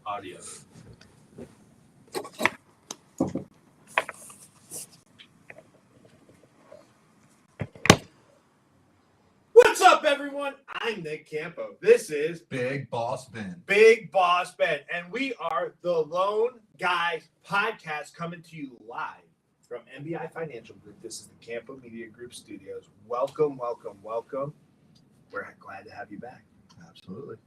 Audio. What's up, everyone? I'm Nick Campo. This is Big Boss Ben. Big Boss Ben, and we are the Lone Guys podcast coming to you live from MBI Financial Group. This is the Campo Media Group Studios. Welcome, welcome, welcome. We're glad to have you back. Absolutely.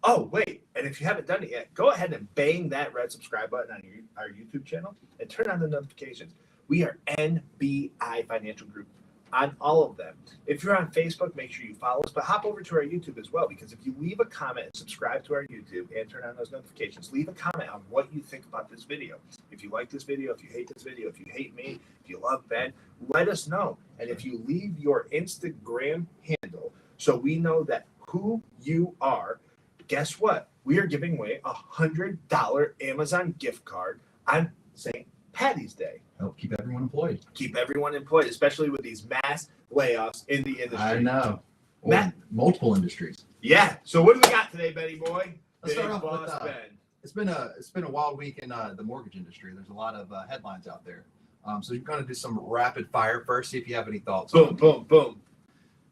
Oh, wait, and if you haven't done it yet, go ahead and bang that red subscribe button on our YouTube channel and turn on the notifications. We are NBI Financial Group on all of them. If you're on Facebook, make sure you follow us, but hop over to our YouTube as well, because if you leave a comment and subscribe to our YouTube and turn on those notifications, leave a comment on what you think about this video. If you like this video, if you hate this video, if you hate me, if you love Ben, let us know. And if you leave your Instagram handle so we know that who you are, guess what? We are giving away a $100 Amazon gift card on St. Patty's Day. Help keep everyone employed. Keep everyone employed, especially with these mass layoffs in the industry. I know. Multiple industries. Yeah. So what do we got today, Betty boy? Let's Big start off Boss with, Ben. It's been a wild week in the mortgage industry. There's a lot of headlines out there. So you're going to do some rapid fire first. See if you have any thoughts. Boom, boom, boom.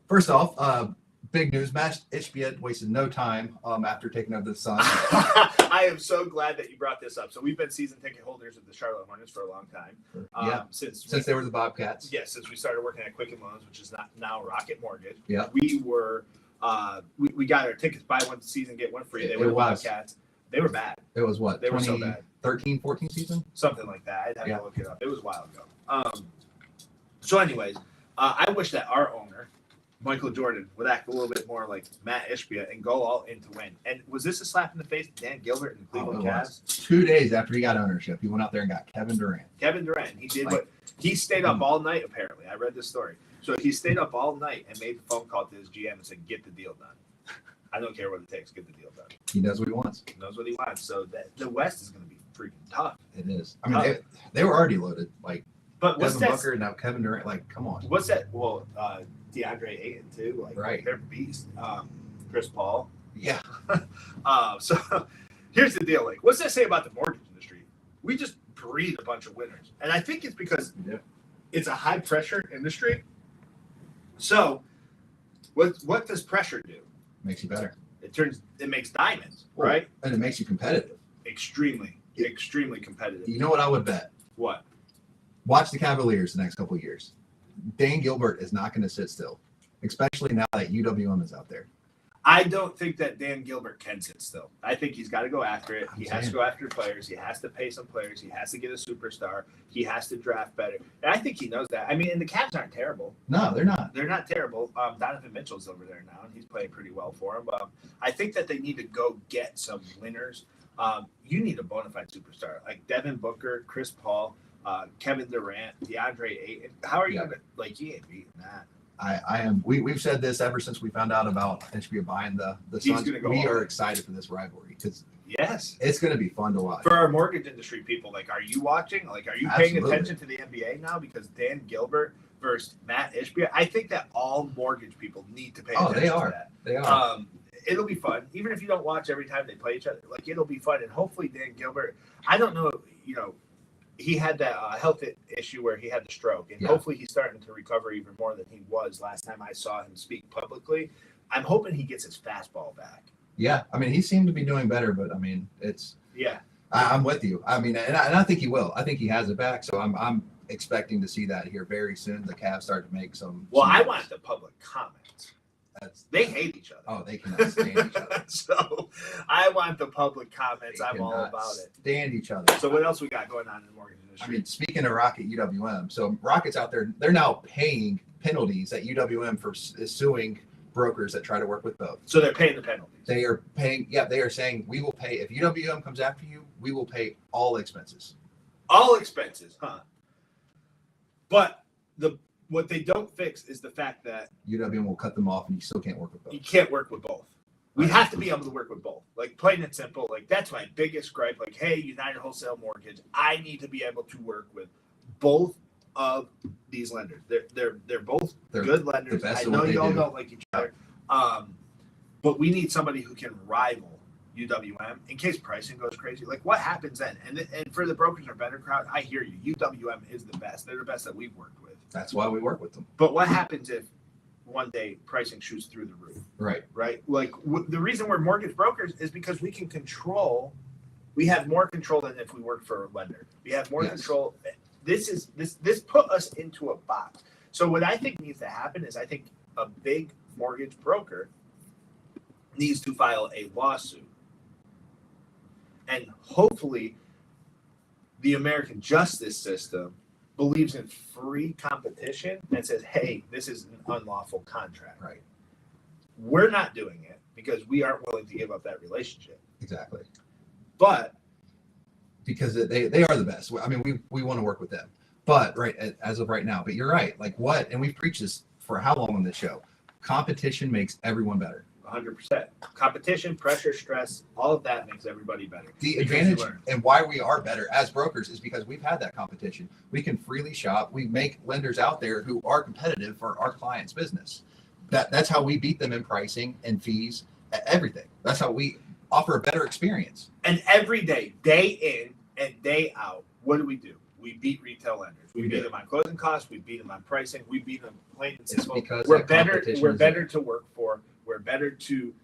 First off, big news. Matt Ishbia wasted no time after taking over the Sun. I am so glad that you brought this up. So we've been season ticket holders of the Charlotte Hornets for a long time. Since they were the Bobcats. Yes, since we started working at Quicken Loans, which is now Rocket Mortgage. Yeah. We were we got our tickets, buy one season, get one free. They were the Bobcats. They were bad. It was what? They were so bad. 13, 14 season? Something like that. I'd have to look it up. It was a while ago. So anyways, I wish that our owner, Michael Jordan, would act a little bit more like Matt Ishbia and go all in to win. And was this a slap in the face to Dan Gilbert and the Cleveland Cavs? 2 days after he got ownership, he went out there and got Kevin Durant. He did he stayed up all night, apparently. I read this story. So he stayed up all night and made the phone call to his GM and said, get the deal done. I don't care what it takes, get the deal done. He knows what he wants. He knows what he wants. So the West is going to be freaking tough. It is. I mean, they were already loaded. But what's Devin that? Booker, now Kevin Durant. Come on. What's that? Well, DeAndre Ayton too. Right. They're beast. Chris Paul. Yeah. So here's the deal. What's that say about the mortgage industry? We just breed a bunch of winners, and I think it's because it's a high pressure industry. So, what does pressure do? Makes you better. It makes diamonds, right? And it makes you competitive. Extremely competitive. You know what I would bet? What? Watch the Cavaliers the next couple of years. Dan Gilbert is not going to sit still, especially now that UWM is out there. I don't think that Dan Gilbert can sit still. I think he's got to go after it. He has to go after players. He has to pay some players. He has to get a superstar. He has to draft better. And I think he knows that. I mean, and the Cavs aren't terrible. No, they're not. They're not terrible. Donovan Mitchell's over there now, and he's playing pretty well for him. I think that they need to go get some winners. You need a bona fide superstar like Devin Booker, Chris Paul, Kevin Durant, DeAndre Ayton. How are you going to, you ain't beating that. I am. We've said this ever since we found out about HBO buying the Suns. We are excited for this rivalry because it's going to be fun to watch. For our mortgage industry people, are you watching? Are you paying attention to the NBA now? Because Dan Gilbert versus Matt Ishbia, I think that all mortgage people need to pay attention to that. They are. It'll be fun, even if you don't watch every time they play each other. It'll be fun, and hopefully Dan Gilbert. I don't know, he had that health issue where he had the stroke, and hopefully he's starting to recover even more than he was last time I saw him speak publicly. I'm hoping he gets his fastball back. Yeah, I mean, he seemed to be doing better, but I mean, it's I'm with you. I mean, and I think he will. I think he has it back, so I'm expecting to see that here very soon. The Cavs start to make some. Well, I want the public comments. They hate each other. Oh, they cannot stand each other. So I want the public comments. I'm all about it. Stand each other. So what else we got going on in the mortgage industry? I mean, speaking of Rocket UWM, so Rocket's out there, they're now paying penalties at UWM for suing brokers that try to work with both. So they're paying the penalties. They are paying. Yeah, they are saying we will pay if UWM comes after you. We will pay all expenses. All expenses, huh? But what they don't fix is the fact that UWM will cut them off, and you still can't work with both. You can't work with both. We have to be able to work with both. Plain and simple. That's my biggest gripe. Hey, United Wholesale Mortgage, I need to be able to work with both of these lenders. They're both good lenders. I know y'all don't like each other, but we need somebody who can rival UWM in case pricing goes crazy. Like what happens then? And for the brokers or better crowd, I hear you. UWM is the best. They're the best that we've worked with. That's why we work with them. But what happens if one day pricing shoots through the roof? Right. Like the reason we're mortgage brokers is because we can control. We have more control than if we worked for a lender. We have more control. This put us into a box. So what I think needs to happen is I think a big mortgage broker needs to file a lawsuit. And hopefully the American justice system believes in free competition and says, hey, this is an unlawful contract. Right. We're not doing it because we aren't willing to give up that relationship. Exactly. But because they are the best. I mean, we want to work with them. But as of right now, but you're right. Like what? And we've preached this for how long on this show? Competition makes everyone better. 100%. Competition, pressure, stress, all of that makes everybody better. The advantage and why we are better as brokers is because we've had that competition. We can freely shop. We make lenders out there who are competitive for our clients' business. That's how we beat them in pricing and fees, everything. That's how we offer a better experience. And every day, day in and day out, what do? We beat retail lenders. We beat them on closing costs. We beat them on pricing. We beat them plain and simple. We're better to work for. We're better to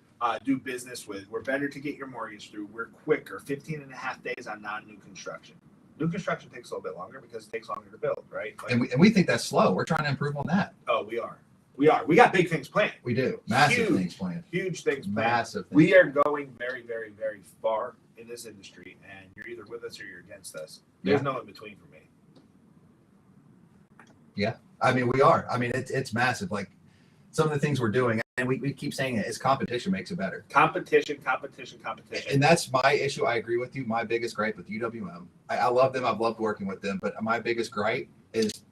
do business with. We're better to get your mortgage through. We're quicker, 15 and a half days on non-new construction. New construction takes a little bit longer because it takes longer to build, right? Like, and we think that's slow. We're trying to improve on that. Oh, we are. We got big things planned. We do. Massive things planned. Huge things planned. Massive things. We are going very, very, very far in this industry, and you're either with us or you're against us. There's no in between for me. Yeah. I mean, we are. I mean, it's massive. Like some of the things we're doing, and we keep saying it, is competition makes it better. Competition. And that's my issue. I agree with you. My biggest gripe with UWM, I love them. I've loved working with them. But my biggest gripe is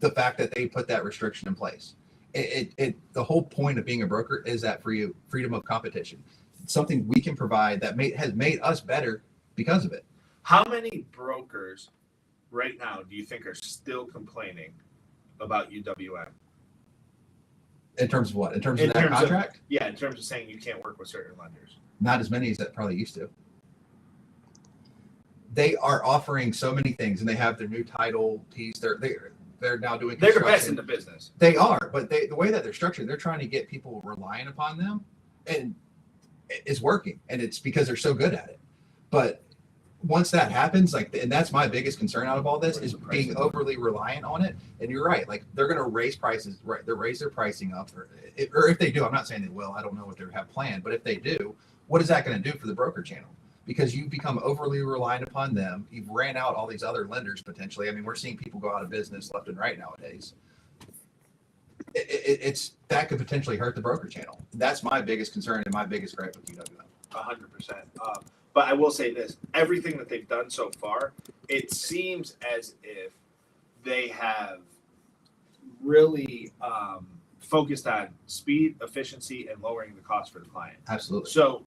the fact that they put that restriction in place. The whole point of being a broker is that freedom of competition. It's something we can provide that has made us better because of it. How many brokers right now do you think are still complaining about UWM? In terms of what? In terms of that contract? In terms of saying you can't work with certain lenders. Not as many as that probably used to. They are offering so many things, and they have their new title piece. They're now doing construction. They're the best in the business. They are, but the way that they're structured, they're trying to get people relying upon them, and it's working, and it's because they're so good at it. But once that happens, and that's my biggest concern out of all this, is being overly reliant on it. And you're right, like they're going to raise prices, right? They raise their pricing up, or if they do, I'm not saying they will. I don't know what they have planned, but if they do, what is that going to do for the broker channel? Because you become overly reliant upon them. You've ran out all these other lenders potentially. I mean, we're seeing people go out of business left and right nowadays. It's that could potentially hurt the broker channel. That's my biggest concern and my biggest gripe with UWM. 100%. But I will say this: everything that they've done so far, it seems as if they have really focused on speed, efficiency, and lowering the cost for the client. Absolutely. So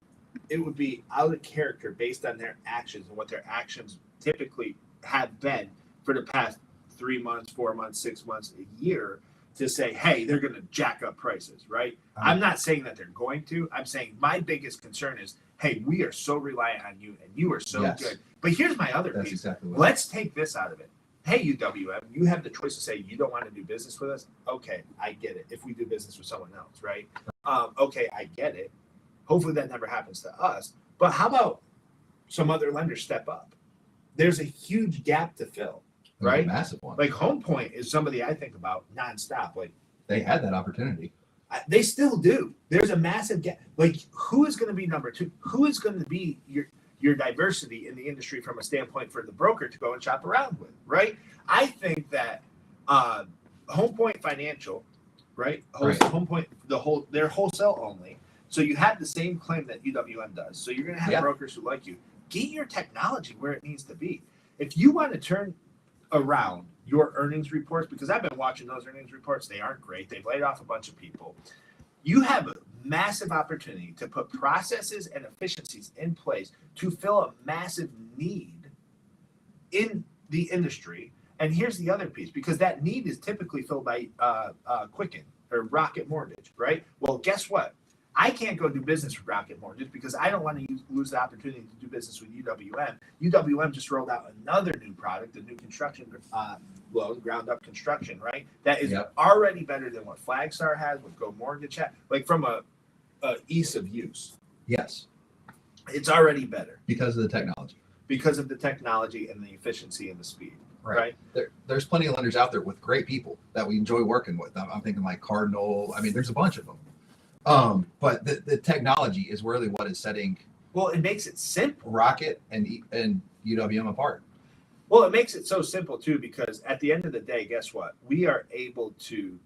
it would be out of character based on their actions and what their actions typically have been for the past 3 months, 4 months, 6 months, a year, to say, hey, they're going to jack up prices, right? I'm not saying that they're going to. I'm saying my biggest concern is, hey, we are so reliant on you, and you are so good. But here's my other piece. Exactly what Let's take this out of it. Hey, UWM, you have the choice to say you don't want to do business with us. Okay, I get it. If we do business with someone else, right? Okay, I get it. Hopefully that never happens to us. But how about some other lenders step up? There's a huge gap to fill, right? Massive one. Like Home Point is somebody I think about nonstop. Like they had that opportunity. They still do. There's a massive gap. Like who is going to be number two? Who is going to be your diversity in the industry from a standpoint for the broker to go and shop around with, right? I think that Home Point Financial, right? Home Point, they're wholesale only. So you have the same claim that UWM does. So you're going to have brokers who like you. Get your technology where it needs to be. If you want to turn around your earnings reports, because I've been watching those earnings reports, they aren't great. They've laid off a bunch of people. You have a massive opportunity to put processes and efficiencies in place to fill a massive need in the industry. And here's the other piece, because that need is typically filled by Quicken or Rocket Mortgage, right? Well, guess what? I can't go do business with Rocket Mortgage because I don't want to lose the opportunity to do business with UWM. UWM just rolled out another new product, a new construction loan, ground up construction, right? That is already better than what Flagstar has, what Go Mortgage has, like from a ease of use. Yes. It's already better. Because of the technology. Because of the technology and the efficiency and the speed. Right. There's plenty of lenders out there with great people that we enjoy working with. I'm thinking like Cardinal. I mean, there's a bunch of them. But the technology is really what is setting. Well, it makes it simple. Rocket and UWM apart. Well, it makes it so simple too, because at the end of the day, guess what? We are able to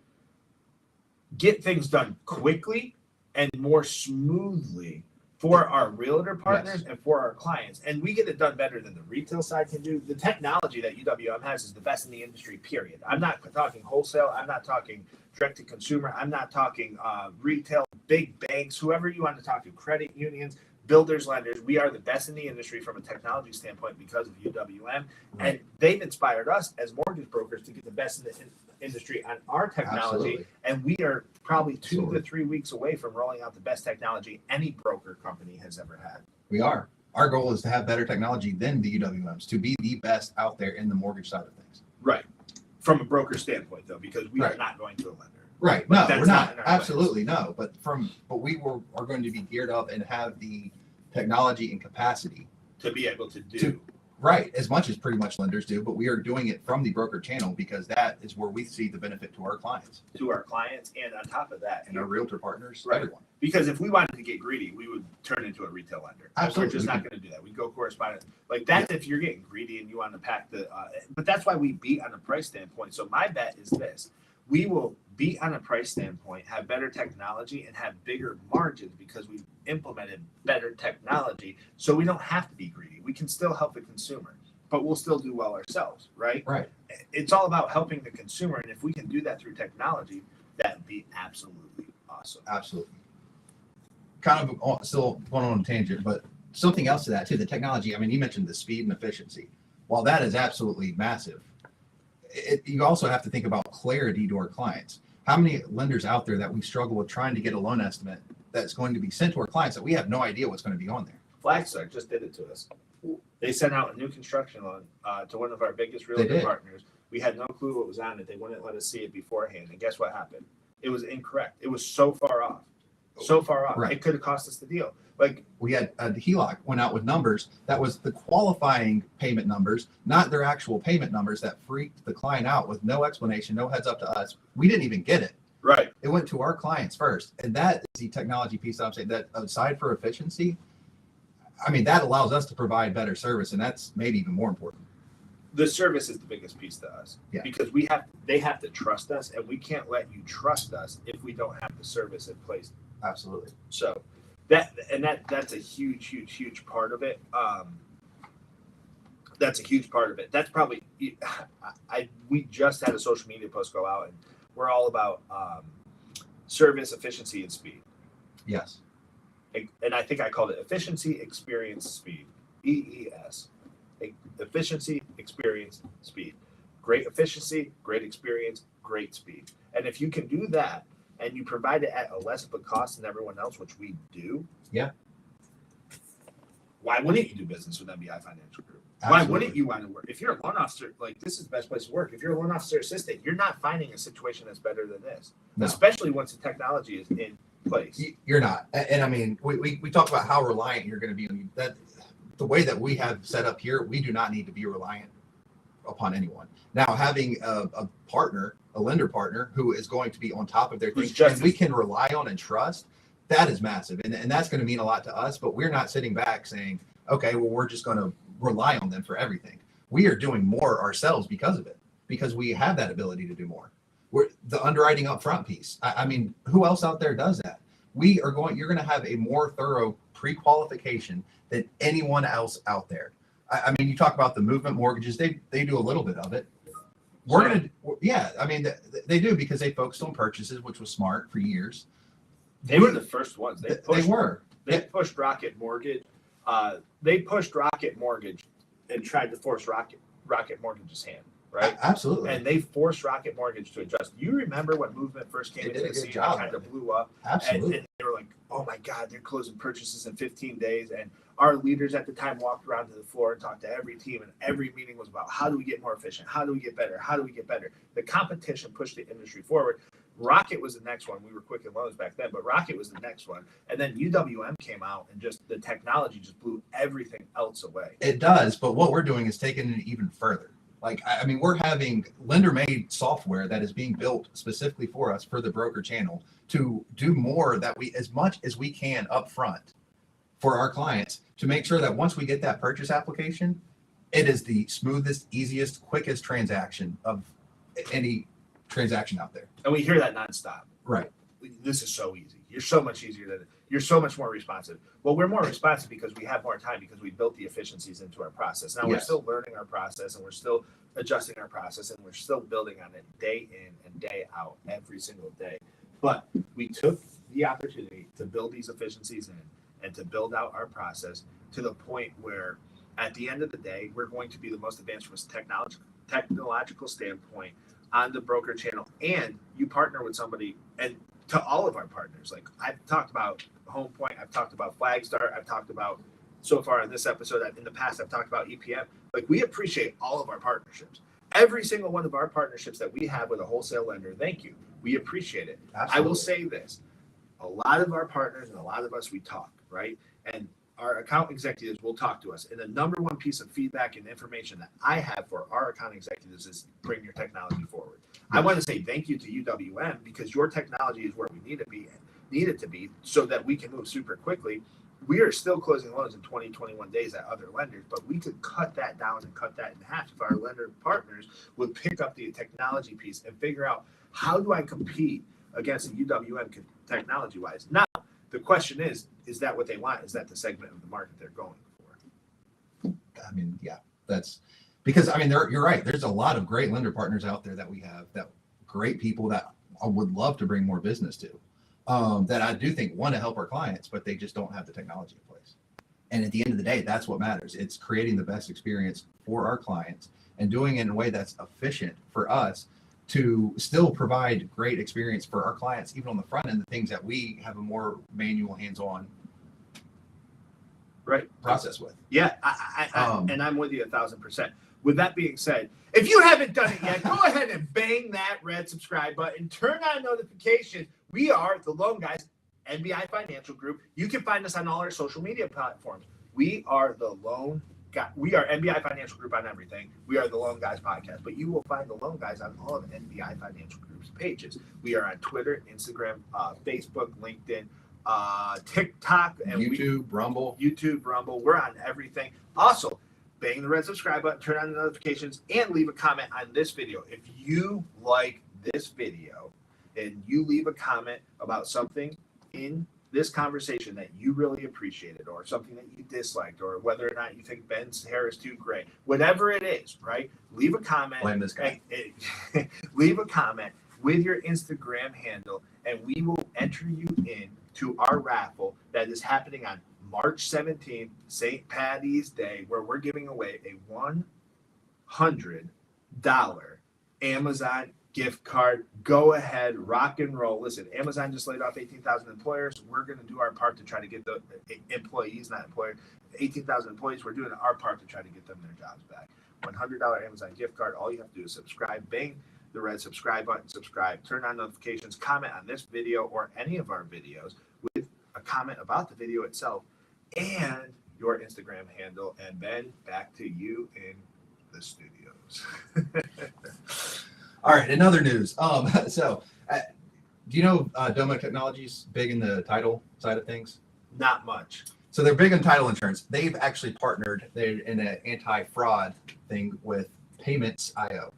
get things done quickly and more smoothly for our realtor partners and for our clients. And we get it done better than the retail side can do. The technology that UWM has is the best in the industry, period. I'm not talking wholesale. I'm not talking direct to consumer. I'm not talking retail, big banks, whoever you want to talk to, credit unions, builders, lenders. We are the best in the industry from a technology standpoint because of UWM. And they've inspired us as mortgage brokers to get the best in the industry on our technology. And we are probably 2 to 3 weeks away from rolling out the best technology any broker company has ever had. We are. Our goal is to have better technology than the UWMs, to be the best out there in the mortgage side of things. Right. From a broker standpoint, though, because we are not going to a lender. Right. No, we're not. Absolutely no. But we are going to be geared up and have the technology and capacity to be able to do. Right, as much as pretty much lenders do, but we are doing it from the broker channel because that is where we see the benefit to our clients. To our clients, and on top of that, and our realtor partners, right. Everyone. Because if we wanted to get greedy, we would turn into a retail lender. Absolutely. We're just not going to do that. We go correspondent. Like that's if you're getting greedy and you want to pack the, but that's why we beat on a price standpoint. So my bet is this. We will beat on a price standpoint, have better technology, and have bigger margins because we've implemented better technology. So we don't have to be greedy. We can still help the consumer, but we'll still do well ourselves, right? Right. It's all about helping the consumer. And if we can do that through technology, that would be absolutely awesome. Absolutely. Kind of still going on a tangent, but something else to that too, the technology. I mean, you mentioned the speed and efficiency. While that is absolutely massive, you also have to think about clarity to our clients. How many lenders out there that we struggle with trying to get a loan estimate that's going to be sent to our clients that we have no idea what's going to be on there? Flagstar just did it to us. They sent out a new construction loan to one of our biggest realtor partners. We had no clue what was on it. They wouldn't let us see it beforehand. And guess what happened? It was incorrect. It was so far off. So far off. Right. It could have cost us the deal. Like we had a HELOC went out with numbers that was the qualifying payment numbers, not their actual payment numbers, that freaked the client out with no explanation, no heads up to us. We didn't even get it. Right. It went to our clients first. And that is the technology piece that I'm saying, that aside for efficiency, I mean, that allows us to provide better service. And that's maybe even more important. The service is the biggest piece to us because they have to trust us, and we can't let you trust us if we don't have the service in place. Absolutely. So that's a huge part of it. That's a huge part of it. That's probably we just had a social media post go out, and we're all about service, efficiency, and speed. Yes. And I think I called it efficiency, experience, speed. EES. Efficiency, experience, speed. Great efficiency, great experience, great speed. And if you can do that, and you provide it at a less of a cost than everyone else, which we do. Yeah. Why wouldn't you do business with MBI Financial Group? Absolutely. Why wouldn't you want to work? If you're a loan officer, like this is the best place to work. If you're a loan officer assistant, you're not finding a situation that's better than this, especially once the technology is in place. You're not. And I mean, we talk about how reliant you're going to be on that. The way that we have set up here, we do not need to be reliant upon anyone. Now, having a partner, a lender partner who is going to be on top of their things and we can rely on and trust, that is massive. And that's going to mean a lot to us, but we're not sitting back saying, okay, well, we're just going to rely on them for everything. We are doing more ourselves because of it, because we have that ability to do more. We're the underwriting upfront piece. I mean, who else out there does that? You're going to have a more thorough pre-qualification than anyone else out there. I mean, you talk about the movement mortgages, they do a little bit of it. I mean, they do because they focused on purchases, which was smart for years. They were the first ones. They pushed Rocket Mortgage. They pushed Rocket Mortgage and tried to force Rocket Mortgage's hand. right? Absolutely. And they forced Rocket Mortgage to adjust. You remember when Movement first came into the scene and kind of blew up? Absolutely. And they were like, oh my God, they're closing purchases in 15 days. And our leaders at the time walked around to the floor and talked to every team, and every meeting was about how do we get more efficient? How do we get better? How do we get better? The competition pushed the industry forward. Rocket was the next one. We were Quicken Loans back then, but Rocket was the next one. And then UWM came out, and just the technology just blew everything else away. It does, but what we're doing is taking it even further. Like, I mean, we're having lender-made software that is being built specifically for us for the broker channel to do more that we, as much as we can up front for our clients, to make sure that once we get that purchase application, it is the smoothest, easiest, quickest transaction of any transaction out there. And we hear that nonstop. Right. This is so easy. You're so much easier than you're so much more responsive. Well, we're more responsive because we have more time, because we built the efficiencies into our process. Now we're still learning our process, and we're still adjusting our process, and we're still building on it day in and day out every single day. But we took the opportunity to build these efficiencies in and to build out our process to the point where at the end of the day, we're going to be the most advanced from a technological standpoint on the broker channel. And you partner with somebody, and to all of our partners, like I've talked about Home Point, I've talked about Flagstar, I've talked about so far in this episode, in the past, I've talked about EPM. Like, we appreciate all of our partnerships. Every single one of our partnerships that we have with a wholesale lender, thank you. We appreciate it. Absolutely. I will say this. A lot of our partners and a lot of us, we talk, right? And our account executives will talk to us. And the number one piece of feedback and information that I have for our account executives is bring your technology forward. Yes. I want to say thank you to UWM, because your technology is where we need it to be so that we can move super quickly. We are still closing loans in 20, 21 days at other lenders, but we could cut that down and cut that in half if our lender partners would pick up the technology piece and figure out, how do I compete against the UWM technology-wise? Now, the question is that what they want? Is that the segment of the market they're going for? I mean, yeah, that's because, I mean, you're right. There's a lot of great lender partners out there that we have, that great people that I would love to bring more business to, that I do think want to help our clients, but they just don't have the technology in place. And at the end of the day, that's what matters. It's creating the best experience for our clients and doing it in a way that's efficient for us to still provide great experience for our clients, even on the front end, the things that we have a more manual, hands-on process with. Yeah, and I'm with you 1,000%. With that being said, if you haven't done it yet, go ahead and bang that red subscribe button, turn on notifications. We are the Loan Guys, NBI Financial Group. You can find us on all our social media platforms. We are the Loan Guy. We are NBI Financial Group on everything. We are the Loan Guys podcast, but you will find the Loan Guys on all of NBI Financial Group's pages. We are on Twitter, Instagram, Facebook, LinkedIn, TikTok, and YouTube, Rumble. We're on everything. Also, bang the red subscribe button, turn on the notifications, and leave a comment on this video. If you like this video and you leave a comment about something in this conversation that you really appreciated, or something that you disliked, or whether or not you think Ben's hair is too gray, whatever it is, right? Leave a comment. Blame this guy. Leave a comment with your Instagram handle, and we will enter you in to our raffle that is happening on March 17th, St. Patty's Day, where we're giving away a $100 Amazon gift card. Go ahead, rock and roll. Listen, Amazon just laid off 18,000 employers. We're going to do our part to try to get the employees, not employers, 18,000 employees. We're doing our part to try to get them their jobs back. $100 Amazon gift card. All you have to do is subscribe, bang the red subscribe button, subscribe, turn on notifications, comment on this video or any of our videos with a comment about the video itself and your Instagram handle. And Ben, back to you in the studios. All right, in other news. Do you know Doma Technologies big in the title side of things? Not much. So they're big in title insurance. They've actually partnered. They're in an anti-fraud thing with Payments.io.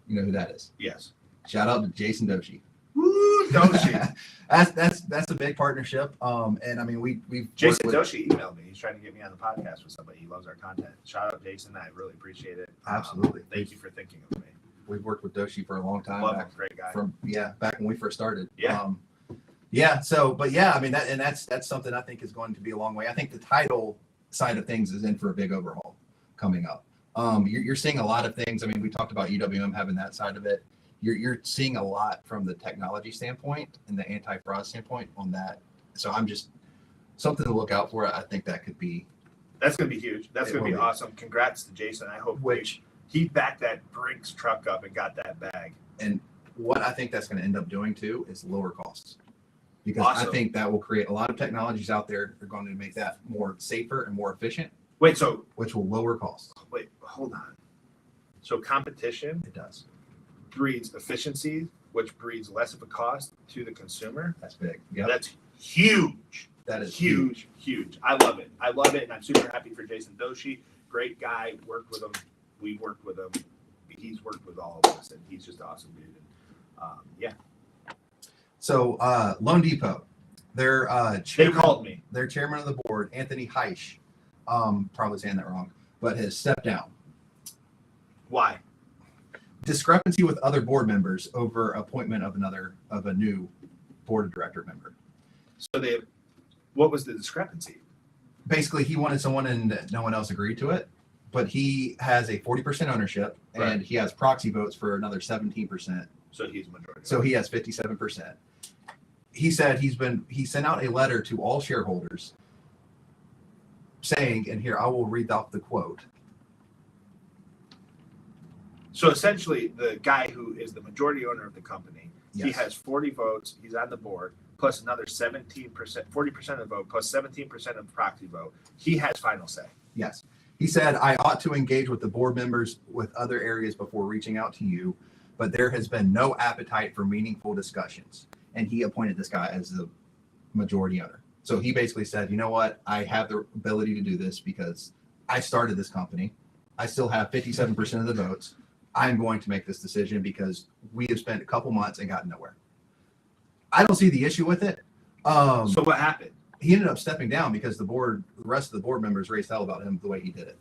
You know who that is? Yes. Shout out to Jason Doshi. Woo, Doshi. that's a big partnership. And I mean, we've Jason Doshi emailed me. He's trying to get me on the podcast with somebody. He loves our content. Shout out Jason. I really appreciate it. Absolutely. Thank you for thinking of me. We've worked with Doshi for a long time. Love him, great guy. Back when we first started. Yeah. I mean, that's something I think is going to be a long way. I think the title side of things is in for a big overhaul coming up. You're seeing a lot of things. I mean, we talked about UWM having that side of it. You're seeing a lot from the technology standpoint and the anti-fraud standpoint on that. So I'm just something to look out for. I think that could be. That's going to be huge. That's going to be awesome. Congrats to Jason. I hope he backed that Brinks truck up and got that bag. And what I think that's going to end up doing too is lower costs. Because awesome. I think that will create a lot of technologies out there that are going to make that more safer and more efficient. Which will lower costs. Wait, hold on. So competition It does. breeds efficiency, which breeds less of a cost to the consumer. That's big. Yeah. That's huge. That is huge. I love it. And I'm super happy for Jason Doshi. Great guy. Worked with him. We worked with him. He's worked with all of us, and he's just awesome, dude. And, yeah. So Loan Depot, their they called me. Their chairman of the board, Anthony Heisch, probably saying that wrong, but has stepped down. Why? Discrepancy with other board members over appointment of a new board of director member. So what was the discrepancy? Basically, he wanted someone and no one else agreed to it, but he has a 40% ownership and he has proxy votes for another 17%. So he's majority. So he has 57%. He said he sent out a letter to all shareholders saying, and here I will read off the quote. So essentially, the guy who is the majority owner of the company, he has 40 votes. He's on the board, plus another 17%, 40% of the vote, plus 17% of proxy vote. He has final say. Yes. He said, I ought to engage with the board members with other areas before reaching out to you, but there has been no appetite for meaningful discussions. And he appointed this guy as the majority owner. So he basically said, you know what? I have the ability to do this because I started this company. I still have 57% of the votes. I'm going to make this decision because we have spent a couple months and gotten nowhere. I don't see the issue with it. So what happened? He ended up stepping down because the rest of the board members raised hell about him the way he did it.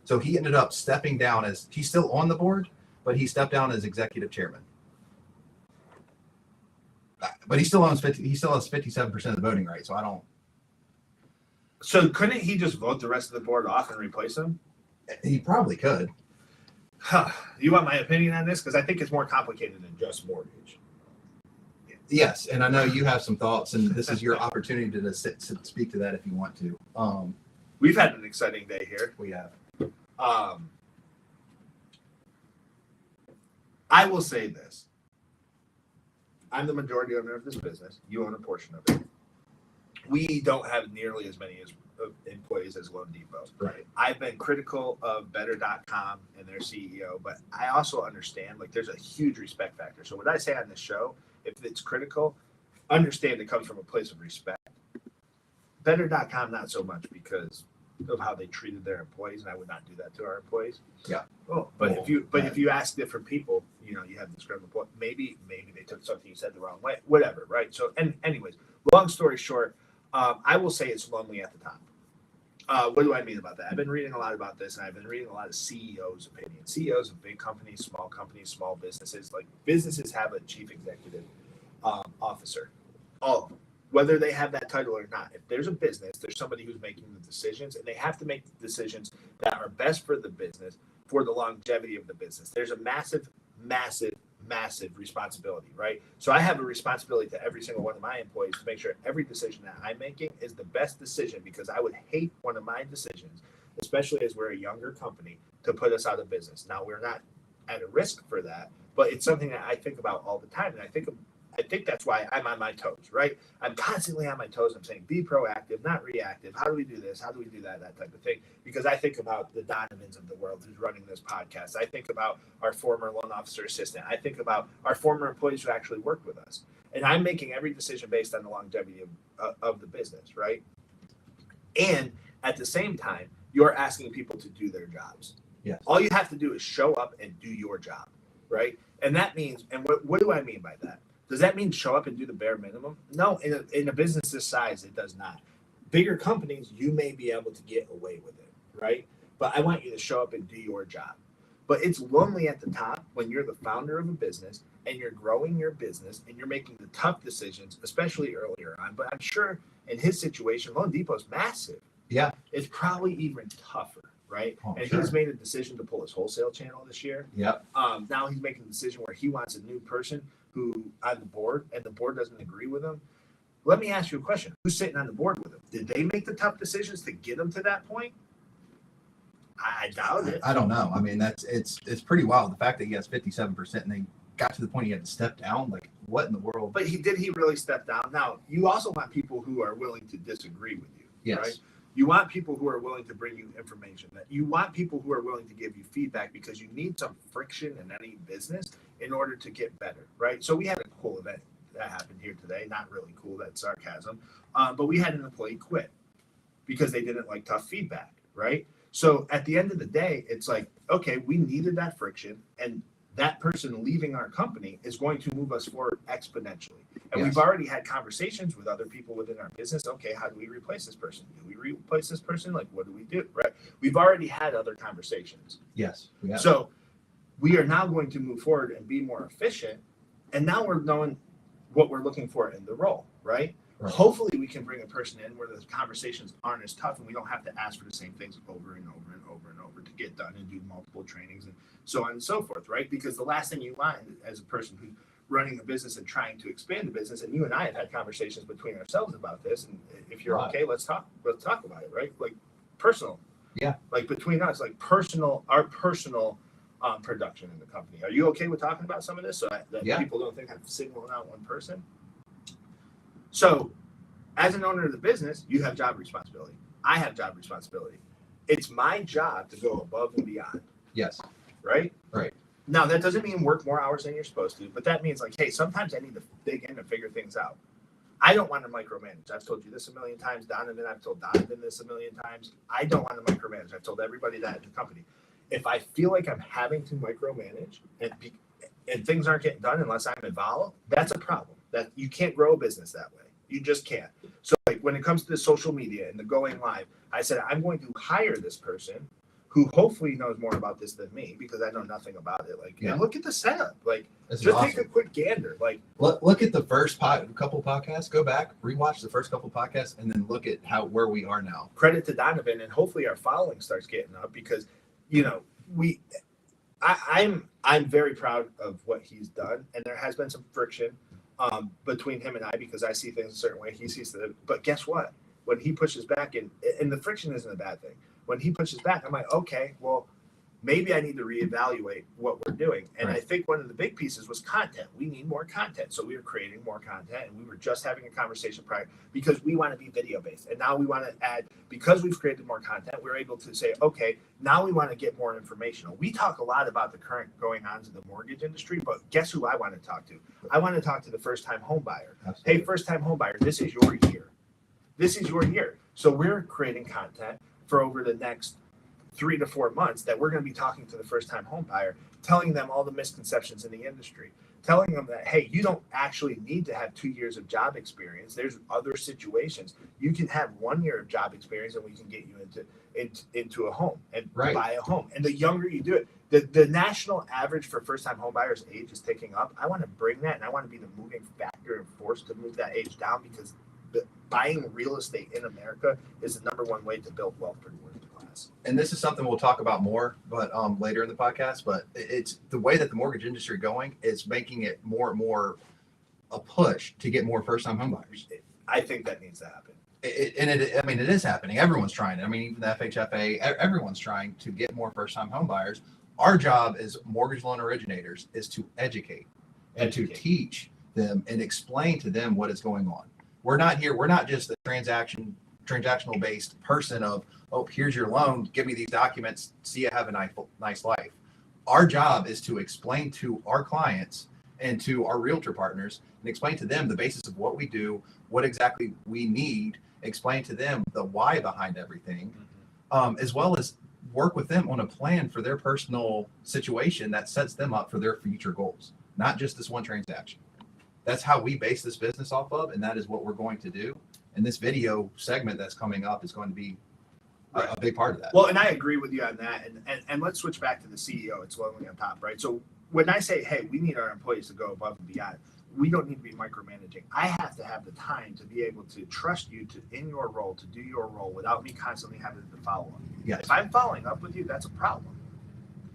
So he ended up stepping down as he's still on the board, but he stepped down as executive chairman. But he still has 57% of the voting rights. So I don't. So couldn't he just vote the rest of the board off and replace him? He probably could. You want my opinion on this? Because I think it's more complicated than just mortgage. Yes, and I know you have some thoughts, and this is your opportunity to speak to that if you want to. We've had an exciting day here. We have. I will say this. I'm the majority owner of this business. You own a portion of it. We don't have nearly as many employees as Loan Depot. Right. I've been critical of Better.com and their CEO, but I also understand there's a huge respect factor. So what I say on this show, if it's critical, understand it comes from a place of respect. Better.com, not so much because of how they treated their employees, and I would not do that to our employees. Yeah. If you ask different people, you have discredible. Maybe they took something you said the wrong way. Whatever, right? So, anyways, long story short, I will say it's lonely at the top. What do I mean about that? I've been reading a lot about this, and I've been reading a lot of CEOs' opinions. CEOs of big companies, small businesses. Businesses have a chief executive officer. All of them. Whether they have that title or not. If there's a business, there's somebody who's making the decisions, and they have to make the decisions that are best for the business, for the longevity of the business. There's a massive responsibility, right? So I have a responsibility to every single one of my employees to make sure every decision that I'm making is the best decision, because I would hate one of my decisions, especially as we're a younger company, to put us out of business. Now, we're not at a risk for that, but it's something that I think about all the time. And I think that's why I'm on my toes, right? I'm constantly on my toes. I'm saying, be proactive, not reactive. How do we do this? How do we do that? That type of thing. Because I think about the Donovans of the world who's running this podcast. I think about our former loan officer assistant. I think about our former employees who actually work with us. And I'm making every decision based on the longevity of the business, right? And at the same time, you're asking people to do their jobs. Yes. All you have to do is show up and do your job, right? And that means, and what do I mean by that? Does that mean show up and do the bare minimum? No, in a business this size, it does not. Bigger companies, you may be able to get away with it, right? But I want you to show up and do your job. But it's lonely at the top when you're the founder of a business and you're growing your business and you're making the tough decisions, especially earlier on. But I'm sure in his situation, Loan Depot's massive. Yeah. It's probably even tougher. right? Oh, And sure. he's made a decision to pull his wholesale channel this year. Yep. Now he's making a decision where he wants a new person who on the board, and the board doesn't agree with him. Let me ask you a question. Who's sitting on the board with him? Did they make the tough decisions to get him to that point? I doubt it. I don't know. I mean, it's pretty wild. The fact that he has 57% and they got to the point he had to step down. Like, what in the world? But he really step down? Now, you also want people who are willing to disagree with you. Yes. Right? You want people who are willing to bring you information. That you want people who are willing to give you feedback, because you need some friction in any business in order to get better, right? So we had a cool event that happened here today. Not really cool, that's sarcasm. But we had an employee quit because they didn't like tough feedback, right? So at the end of the day, it's like, okay, we needed that friction, and that person leaving our company is going to move us forward exponentially. And Yes. we've already had conversations with other people within our business. Okay, how do we replace this person? Do we replace this person? Like, what do we do? Right? We've already had other conversations. Yes. We have. So we are now going to move forward and be more efficient. And now we're knowing what we're looking for in the role, right? Right. Hopefully we can bring a person in where the conversations aren't as tough and we don't have to ask for the same things over and over and over and over to get done and do multiple trainings and so on and so forth, right? Because the last thing you want as a person who's running a business and trying to expand the business, and you and I have had conversations between ourselves about this, and if you're Right. okay, let's talk about it, right? Like personal. Yeah. Like between us, like our personal production in the company. Are you okay with talking about some of this so that Yeah. people don't think I'm singling out one person? So, as an owner of the business, you have job responsibility. I have job responsibility. It's my job to go above and beyond, Yes. right? Right. Now, that doesn't mean work more hours than you're supposed to, but that means like, hey, sometimes I need to dig in and figure things out. I don't want to micromanage. I've told you this a million times, Donovan. I've told Donovan this a million times. I don't want to micromanage. I've told everybody that in the company. If I feel like I'm having to micromanage and things aren't getting done unless I'm involved, that's a problem. That you can't grow a business that way. You just can't. So like when it comes to the social media and the going live, I said, I'm going to hire this person who hopefully knows more about this than me, because I know nothing about it. Like, Yeah. and look at the setup. Like, This is just awesome. take a quick gander. Like, Look at the first couple podcasts. Go back, rewatch the first couple podcasts, and then look at where we are now. credit to Donovan, and hopefully our following starts getting up, because, you know, I'm very proud of what he's done, and there has been some friction between him and I, because I see things a certain way, he sees them. But guess what? When he pushes back, and the friction isn't a bad thing. When he pushes back, I'm like, okay, well, maybe I need to reevaluate what we're doing. And Right. I think one of the big pieces was content. We need more content. So we were creating more content, and we were just having a conversation prior, because we want to be video based. And now we want to add, because we've created more content, we're able to say, okay, now we want to get more informational. We talk a lot about the current going on in the mortgage industry, but guess who I want to talk to? I want to talk to the first time home buyer. Absolutely. Hey, first time home buyer, this is your year. This is your year. So we're creating content for over the next 3 to 4 months that we're going to be talking to the first time home buyer, telling them all the misconceptions in the industry, telling them that, hey, you don't actually need to have 2 years of job experience. There's other situations. You can have 1 year of job experience, and we can get you into a home and Right. buy a home. And the younger you do it, the national average for first time home buyers age is ticking up. I want to bring that, and I want to be the moving factor and force to move that age down, because buying real estate in America is the number one way to build wealth for the working class. And this is something we'll talk about more, but later in the podcast. But it's the way that the mortgage industry going is making it more and more a push to get more first-time homebuyers. I think that needs to happen. I mean, it is happening. Everyone's trying it. I mean, even the FHFA, everyone's trying to get more first-time homebuyers. Our job as mortgage loan originators is to educate and to teach them and explain to them what is going on. We're not just a transactional based person of, oh, here's your loan, give me these documents, see you have a nice life. Our job is to explain to our clients and to our realtor partners and explain to them the basis of what we do, what exactly we need, explain to them the why behind everything, as well as work with them on a plan for their personal situation that sets them up for their future goals, not just this one transaction. That's how we base this business off of, and that is what we're going to do. And this video segment that's coming up is going to be a big part of that. Well, and I agree with you on that. And let's switch back to the CEO. It's lonely on top, right? So when I say, hey, we need our employees to go above and beyond, we don't need to be micromanaging. I have to have the time to be able to trust you to in your role, to do your role without me constantly having to follow up. Yes. If I'm following up with you, that's a problem.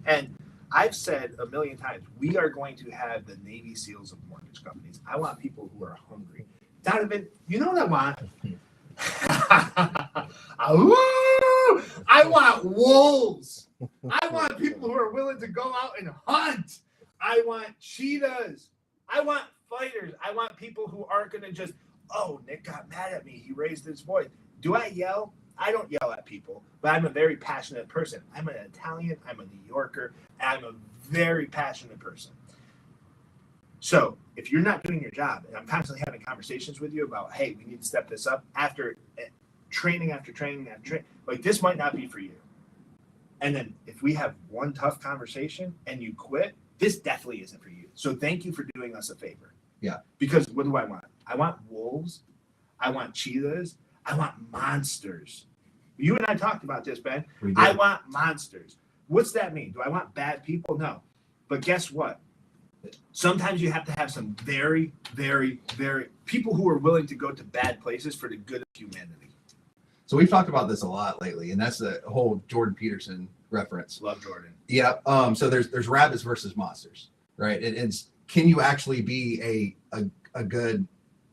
And I've said a million times, we are going to have the Navy SEALs of mortgage companies. I want people who are hungry. Donovan, you know what I want? I want wolves. I want people who are willing to go out and hunt. I want cheetahs. I want fighters. I want people who aren't going to just, oh, Nick got mad at me. He raised his voice. Do I yell? I don't yell at people, but I'm a very passionate person. I'm an Italian. I'm a New Yorker. And I'm a very passionate person. So if you're not doing your job, and I'm constantly having conversations with you about, hey, we need to step this up after training after training after training, like this might not be for you. And then if we have one tough conversation and you quit, this definitely isn't for you. So thank you for doing us a favor. Yeah. Because what do I want? I want wolves. I want cheetahs. I want monsters. You and I talked about this, Ben. I want monsters. What's that mean? Do I want bad people? No. But guess what? Sometimes you have to have some very, very, very people who are willing to go to bad places for the good of humanity. So we've talked about this a lot lately, and that's the whole Jordan Peterson reference. Love Jordan. Yeah. So there's rabbits versus monsters, right? It's can you actually be a good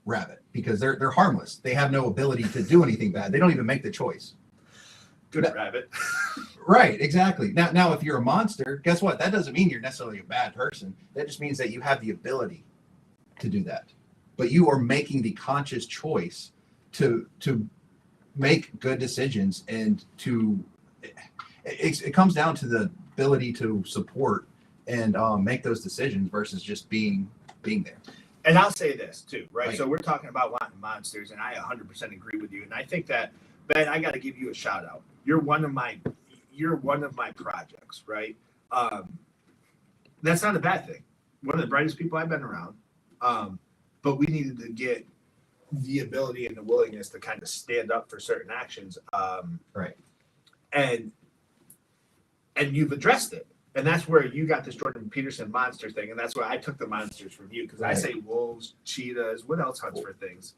rabbit? Because they're harmless. They have no ability to do anything bad. They don't even make the choice. Good rabbit. Right, exactly. Now, if you're a monster, guess what? That doesn't mean you're necessarily a bad person. That just means that you have the ability to do that. But you are making the conscious choice to make good decisions and it comes down to the ability to support and make those decisions versus just being there. And I'll say this too, right? Right. So we're talking about wanting monsters, and I 100% agree with you. And I think that, Ben, I got to give you a shout out. You're one of my projects, right? That's not a bad thing. One of the brightest people I've been around. But we needed to get the ability and the willingness to kind of stand up for certain actions. Right. And you've addressed it. And that's where you got this Jordan Peterson monster thing. And that's why I took the monsters from you. Because I say wolves, cheetahs, what else hunts for things?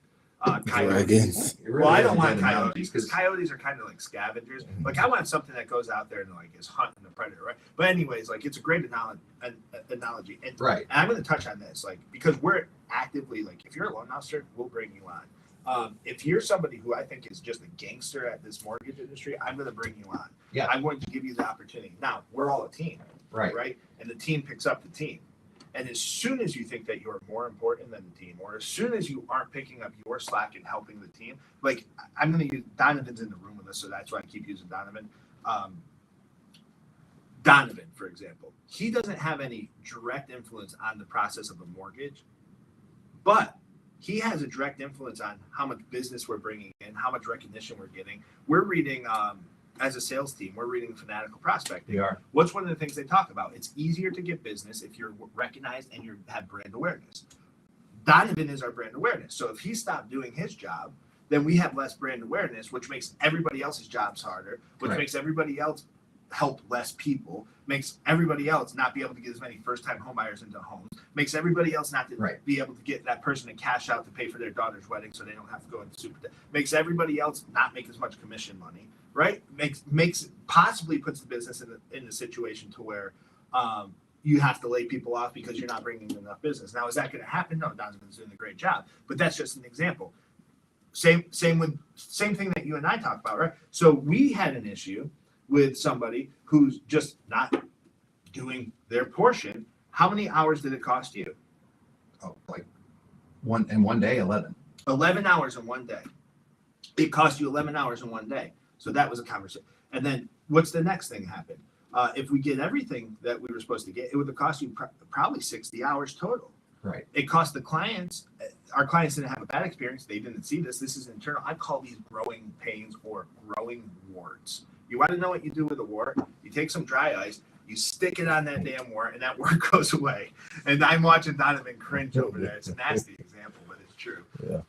Coyotes. Really Well, I don't want good coyotes because coyotes are kind of like scavengers. Like I want something that goes out there and like is hunting the predator, right? But anyways, like it's a great analogy. And, Right. And I'm going to touch on this, like because we're actively like, if you're a loan officer, we'll bring you on. If you're somebody who I think is just a gangster at this mortgage industry, I'm going to bring you on. Yeah. I'm going to give you the opportunity. Now we're all a team, right? And the team picks up the team. And as soon as you think that you're more important than the team, or as soon as you aren't picking up your slack and helping the team, like I'm going to use Donovan's in the room with us, so that's why I keep using Donovan. Donovan, for example, he doesn't have any direct influence on the process of a mortgage, but he has a direct influence on how much business we're bringing in, how much recognition we're getting. We're reading, as a sales team, we're reading Fanatical Prospecting. We are. What's one of the things they talk about? It's easier to get business if you're recognized and you have brand awareness. Donovan is our brand awareness. So if he stopped doing his job, then we have less brand awareness, which makes everybody else's jobs harder, which makes everybody else help less people, makes everybody else not be able to get as many first-time home buyers into homes, makes everybody else not to be able to get that person to cash out to pay for their daughter's wedding so they don't have to go into super debt, makes everybody else not make as much commission money, right? Makes possibly puts the business in the situation to where you have to lay people off because you're not bringing enough business. Now, is that going to happen? No, Donovan's doing a great job, but that's just an example. Same thing that you and I talked about, right? So we had an issue with somebody who's just not doing their portion. How many hours did it cost you? Oh, like one day, 11. 11 hours in one day. It cost you 11 hours in one day. So that was a conversation. And then what's the next thing happen? If we get everything that we were supposed to get, it would have cost you probably 60 hours total. Right. It cost the clients. Our clients didn't have a bad experience. They didn't see this. This is internal. I call these growing pains or growing warts. You want to know what you do with a wart? You take some dry ice, you stick it on that damn wart, and that wart goes away. And I'm watching Donovan cringe over there. It's a nasty example, but it's true. Yeah.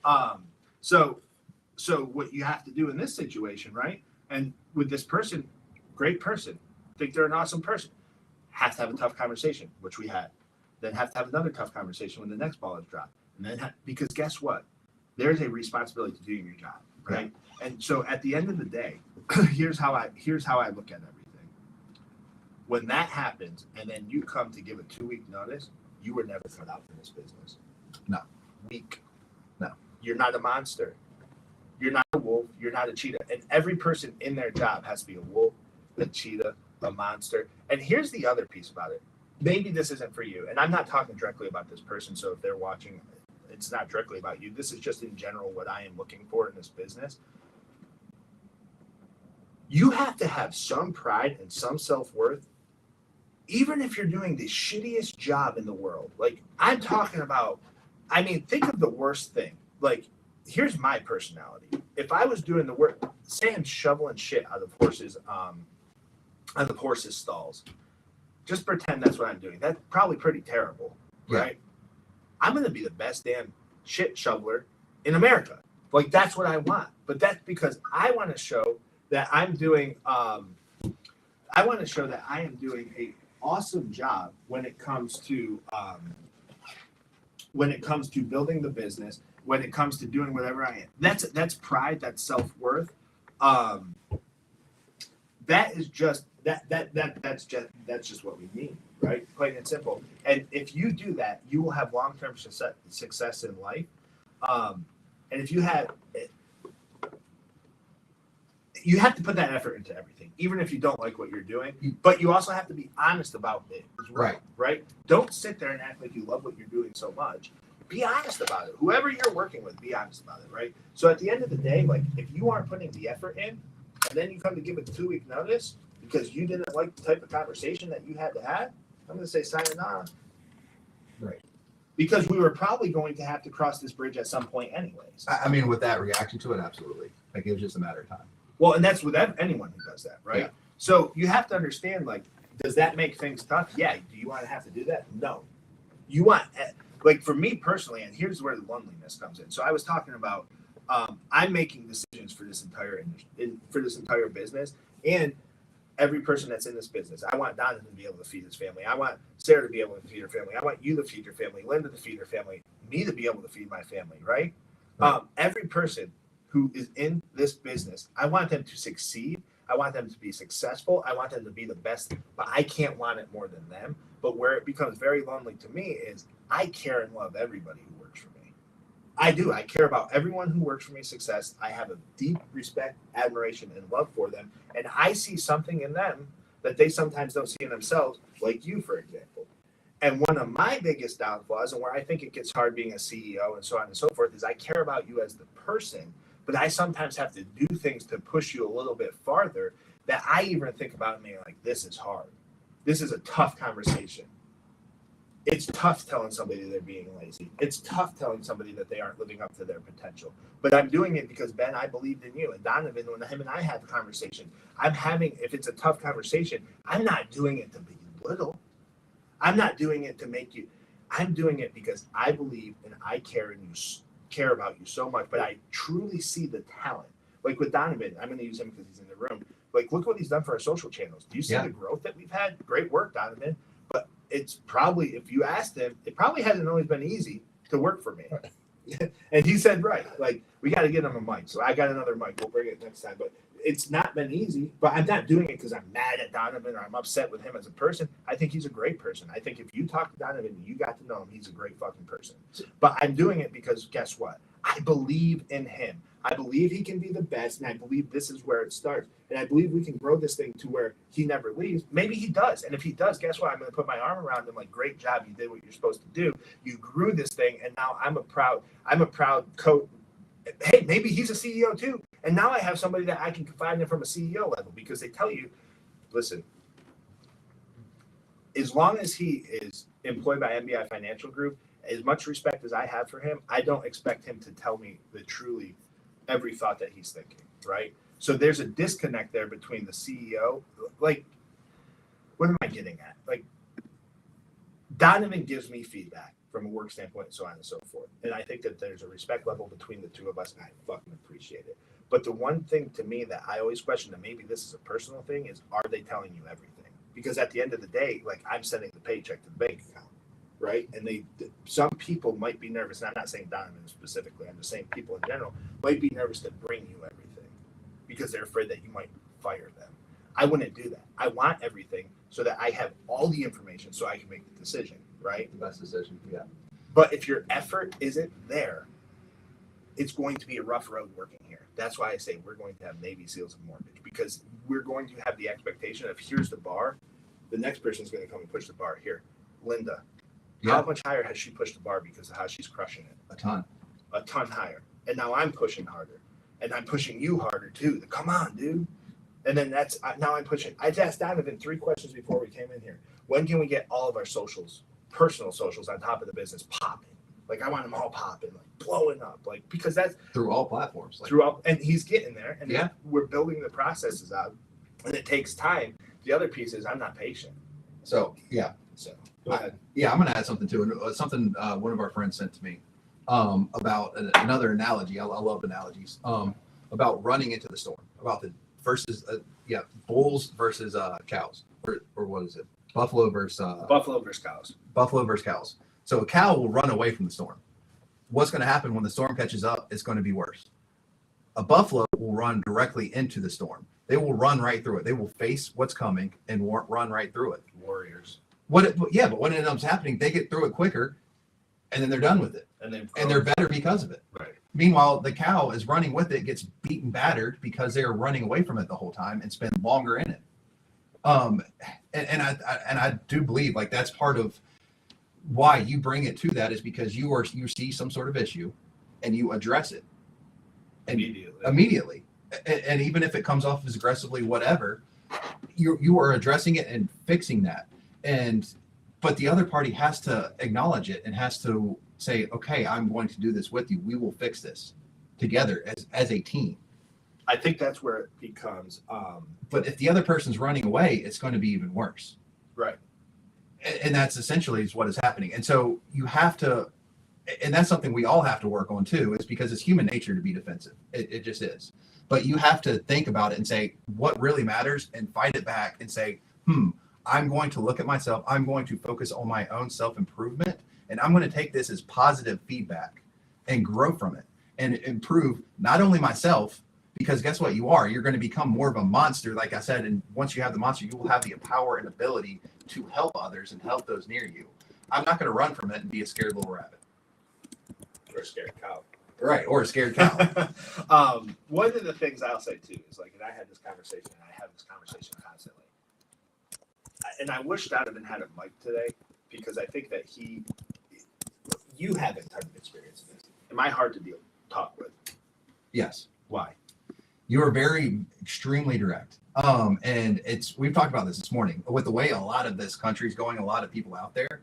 So what you have to do in this situation, right? And with this person, great person, think they're an awesome person, have to have a tough conversation, which we had. then have to have another tough conversation when the next ball is dropped. And then because guess what? There's a responsibility to doing your job, right? Yeah. And so at the end of the day, here's how I look at everything. When that happens, and then you come to give a 2-week notice, you were never cut out for this business. No. Weak. No. You're not a monster. You're not a wolf. You're not a cheetah. And every person in their job has to be a wolf, a cheetah, a monster. And here's the other piece about it. Maybe this isn't for you. And I'm not talking directly about this person. So if they're watching, it's not directly about you. This is just in general what I am looking for in this business. You have to have some pride and some self-worth, even if you're doing the shittiest job in the world. Like, I'm talking about, I mean, think of the worst thing. Like, here's my personality. If I was doing the work, say I'm shoveling shit out of horses' stalls. Just pretend that's what I'm doing. That's probably pretty terrible, right? Yeah. I'm going to be the best damn shit shoveler in America. Like, that's what I want. But that's because I want to show that I'm doing, I want to show that I am doing a awesome job when it comes to building the business, when it comes to doing whatever I am. That's pride, that's self-worth. That is just that's just what we need, right? Plain and simple. And if you do that, you will have long-term success in life. And if you have to put that effort into everything, even if you don't like what you're doing. But you also have to be honest about it as well, right? Don't sit there and act like you love what you're doing so much. Be honest about it. Whoever you're working with, be honest about it, right? So at the end of the day, like, if you aren't putting the effort in, and then you come to give a 2-week notice because you didn't like the type of conversation that you had to have, I'm going to say sayonara. Right. Because we were probably going to have to cross this bridge at some point anyways. I mean, with that reaction to it, absolutely. Like, it was just a matter of time. Well, and that's with anyone who does that, right? Yeah. So you have to understand, like, does that make things tough? Yeah. Do you want to have to do that? No. You want, like, for me personally, and here's where the loneliness comes in. So I was talking about, I'm making decisions for this entire business, and every person that's in this business. I want Donovan to be able to feed his family. I want Sarah to be able to feed her family. I want you to feed your family, Linda to feed her family, me to be able to feed my family, right? Every person who is in this business, I want them to succeed. I want them to be successful. I want them to be the best, but I can't want it more than them. But where it becomes very lonely to me is I care and love everybody who works for me. I do. I care about everyone who works for me success. I have a deep respect, admiration, and love for them. And I see something in them that they sometimes don't see in themselves, like you, for example. And one of my biggest downfalls, and where I think it gets hard being a CEO and so on and so forth, is I care about you as the person, but I sometimes have to do things to push you a little bit farther that I even think about me like, this is hard. This is a tough conversation. It's tough telling somebody they're being lazy. It's tough telling somebody that they aren't living up to their potential. But I'm doing it because, Ben, I believed in you. And Donovan, when him and I have a conversation, if it's a tough conversation, I'm not doing it to be little. I'm not doing it to make you. I'm doing it because I believe and I care about you so much. But I truly see the talent. Like with Donovan, I'm going to use him because he's in the room. Like, look what he's done for our social channels. Do you see the growth that we've had? Great work, Donovan. But it's probably, if you asked him, it probably hasn't always been easy to work for me. And he said, right, like, we got to get him a mic. So I got another mic. We'll bring it next time. But it's not been easy. But I'm not doing it because I'm mad at Donovan or I'm upset with him as a person. I think he's a great person. I think if you talk to Donovan and you got to know him, he's a great fucking person. But I'm doing it because guess what? I believe in him. I believe he can be the best, and I believe this is where it starts. And I believe we can grow this thing to where he never leaves. Maybe he does. And if he does, guess what? I'm going to put my arm around him like, great job. You did what you're supposed to do. You grew this thing, and now I'm a proud coach. Hey, maybe he's a CEO too. And now I have somebody that I can confide in from a CEO level because they tell you, listen, as long as he is employed by MBI Financial Group, as much respect as I have for him, I don't expect him to tell me the truly every thought that he's thinking, right? So there's a disconnect there between the CEO. Like, what am I getting at? Like, Donovan gives me feedback from a work standpoint and so on and so forth. And I think that there's a respect level between the two of us, and I fucking appreciate it. But the one thing to me that I always question, and maybe this is a personal thing, is are they telling you everything? Because at the end of the day, like, I'm sending the paycheck to the bank account. right? And some people might be nervous, and I'm not saying Donovan specifically, I'm just saying people in general might be nervous to bring you everything because they're afraid that you might fire them. I wouldn't do that. I want everything so that I have all the information so I can make the decision, right? The best decision, yeah. But if your effort isn't there, it's going to be a rough road working here. That's why I say we're going to have Navy SEALs and mortgage, because we're going to have the expectation of here's the bar. The next person's going to come and push the bar. Here, Linda, how much higher has she pushed the bar because of how she's crushing it? A ton higher. And now I'm pushing harder, and I'm pushing you harder too. Come on, dude. And then now I'm pushing. I asked Donovan 3 questions before we came in here. When can we get all of our socials, personal socials, on top of the business popping? Like I want them all popping, like blowing up, like because that's through all platforms, and he's getting there, and we're building the processes out, and it takes time. The other piece is I'm not patient. So go ahead. I'm going to add something too, and something one of our friends sent to me about another analogy. I love analogies. About running into the storm, about the versus bulls versus cows, or what is it? Buffalo versus cows. Buffalo versus cows. So a cow will run away from the storm. What's going to happen when the storm catches up? It's going to be worse. A buffalo will run directly into the storm. They will run right through it. They will face what's coming and run right through it. Warriors. But what ends up happening, they get through it quicker, and then they're done with it, and they're better because of it. Right. Meanwhile, the cow is running with it, gets beaten, battered because they are running away from it the whole time and spend longer in it. And I do believe like that's part of why you bring it to that, is because you see some sort of issue and you address it immediately. And even if it comes off as aggressively, whatever, you are addressing it and fixing that. But the other party has to acknowledge it and has to say, okay, I'm going to do this with you. We will fix this together as a team. I think that's where it becomes. But if the other person's running away, it's going to be even worse. Right. And that's essentially is what is happening. And so you have to, and that's something we all have to work on too, is because it's human nature to be defensive. It just is. But you have to think about it and say what really matters and fight it back and say, I'm going to look at myself. I'm going to focus on my own self-improvement, and I'm going to take this as positive feedback and grow from it and improve not only myself, because guess what? You're going to become more of a monster. Like I said, and once you have the monster, you will have the power and ability to help others and help those near you. I'm not going to run from it and be a scared little rabbit. Or a scared cow. Right, or a scared cow. One of the things I'll say too is like, and I had this conversation, and I have this conversation constantly. And I wish Donovan had a mic today, because I think that you have a ton of experience in this. Am I hard to talk with? Yes. Why? You are very extremely direct. And we've talked about this morning with the way a lot of this country is going, a lot of people out there.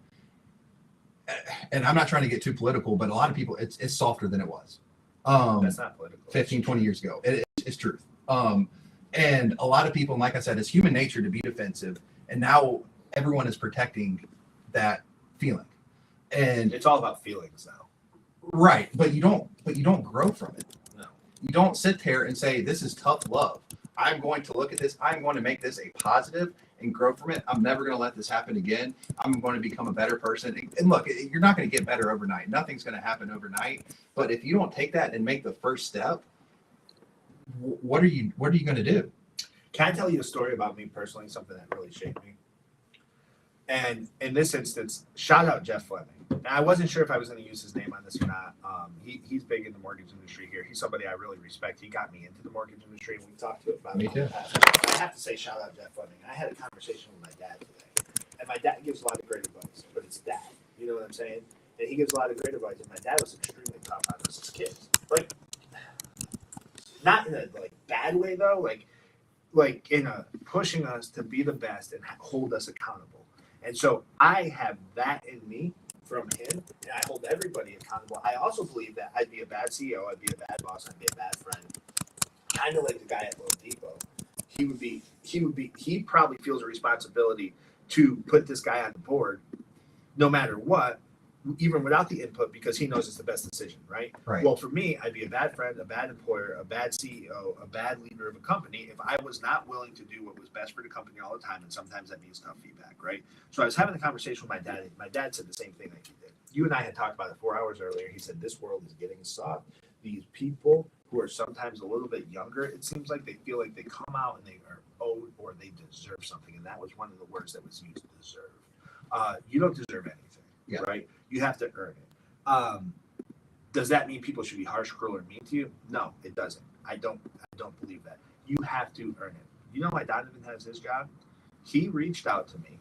And I'm not trying to get too political, but a lot of people, it's softer than it was. That's not political. 15, 20 years ago. It's truth. And a lot of people, like I said, it's human nature to be defensive. And now everyone is protecting that feeling. And it's all about feelings now. Right. But you don't grow from it. No. You don't sit there and say, this is tough love. I'm going to look at this. I'm going to make this a positive and grow from it. I'm never going to let this happen again. I'm going to become a better person. And look, you're not going to get better overnight. Nothing's going to happen overnight. But if you don't take that and make the first step, what are you going to do? Can I tell you a story about me personally, something that really shaped me? And in this instance, shout out Jeff Fleming. And I wasn't sure if I was going to use his name on this or not. He's big in the mortgage industry here. He's somebody I really respect. He got me into the mortgage industry, and we talked to it about me too. I have to say shout out Jeff Fleming. I had a conversation with my dad today, and my dad gives a lot of great advice, but it's dad. You know what I'm saying? And he gives a lot of great advice, and my dad was extremely tough on us as kids. Like, not in a bad way though. Like in a pushing us to be the best and hold us accountable. And so I have that in me from him, and I hold everybody accountable. I also believe that I'd be a bad CEO, I'd be a bad boss, I'd be a bad friend. Kind of like the guy at Lowe Depot. He probably feels a responsibility to put this guy on the board no matter what, even without the input, because he knows it's the best decision, right? Right. Well, for me, I'd be a bad friend, a bad employer, a bad CEO, a bad leader of a company if I was not willing to do what was best for the company all the time. And sometimes that means tough feedback, right? So I was having a conversation with my dad. And my dad said the same thing that he did. You and I had talked about it 4 hours earlier. He said, this world is getting soft. These people who are sometimes a little bit younger, it seems like they feel like they come out and they are owed or they deserve something. And that was one of the words that was used, deserve. You don't deserve anything, right? You have to earn it. Does that mean people should be harsh, cruel, or mean to you? No, it doesn't. I don't believe that. You have to earn it. You know why Donovan has his job? He reached out to me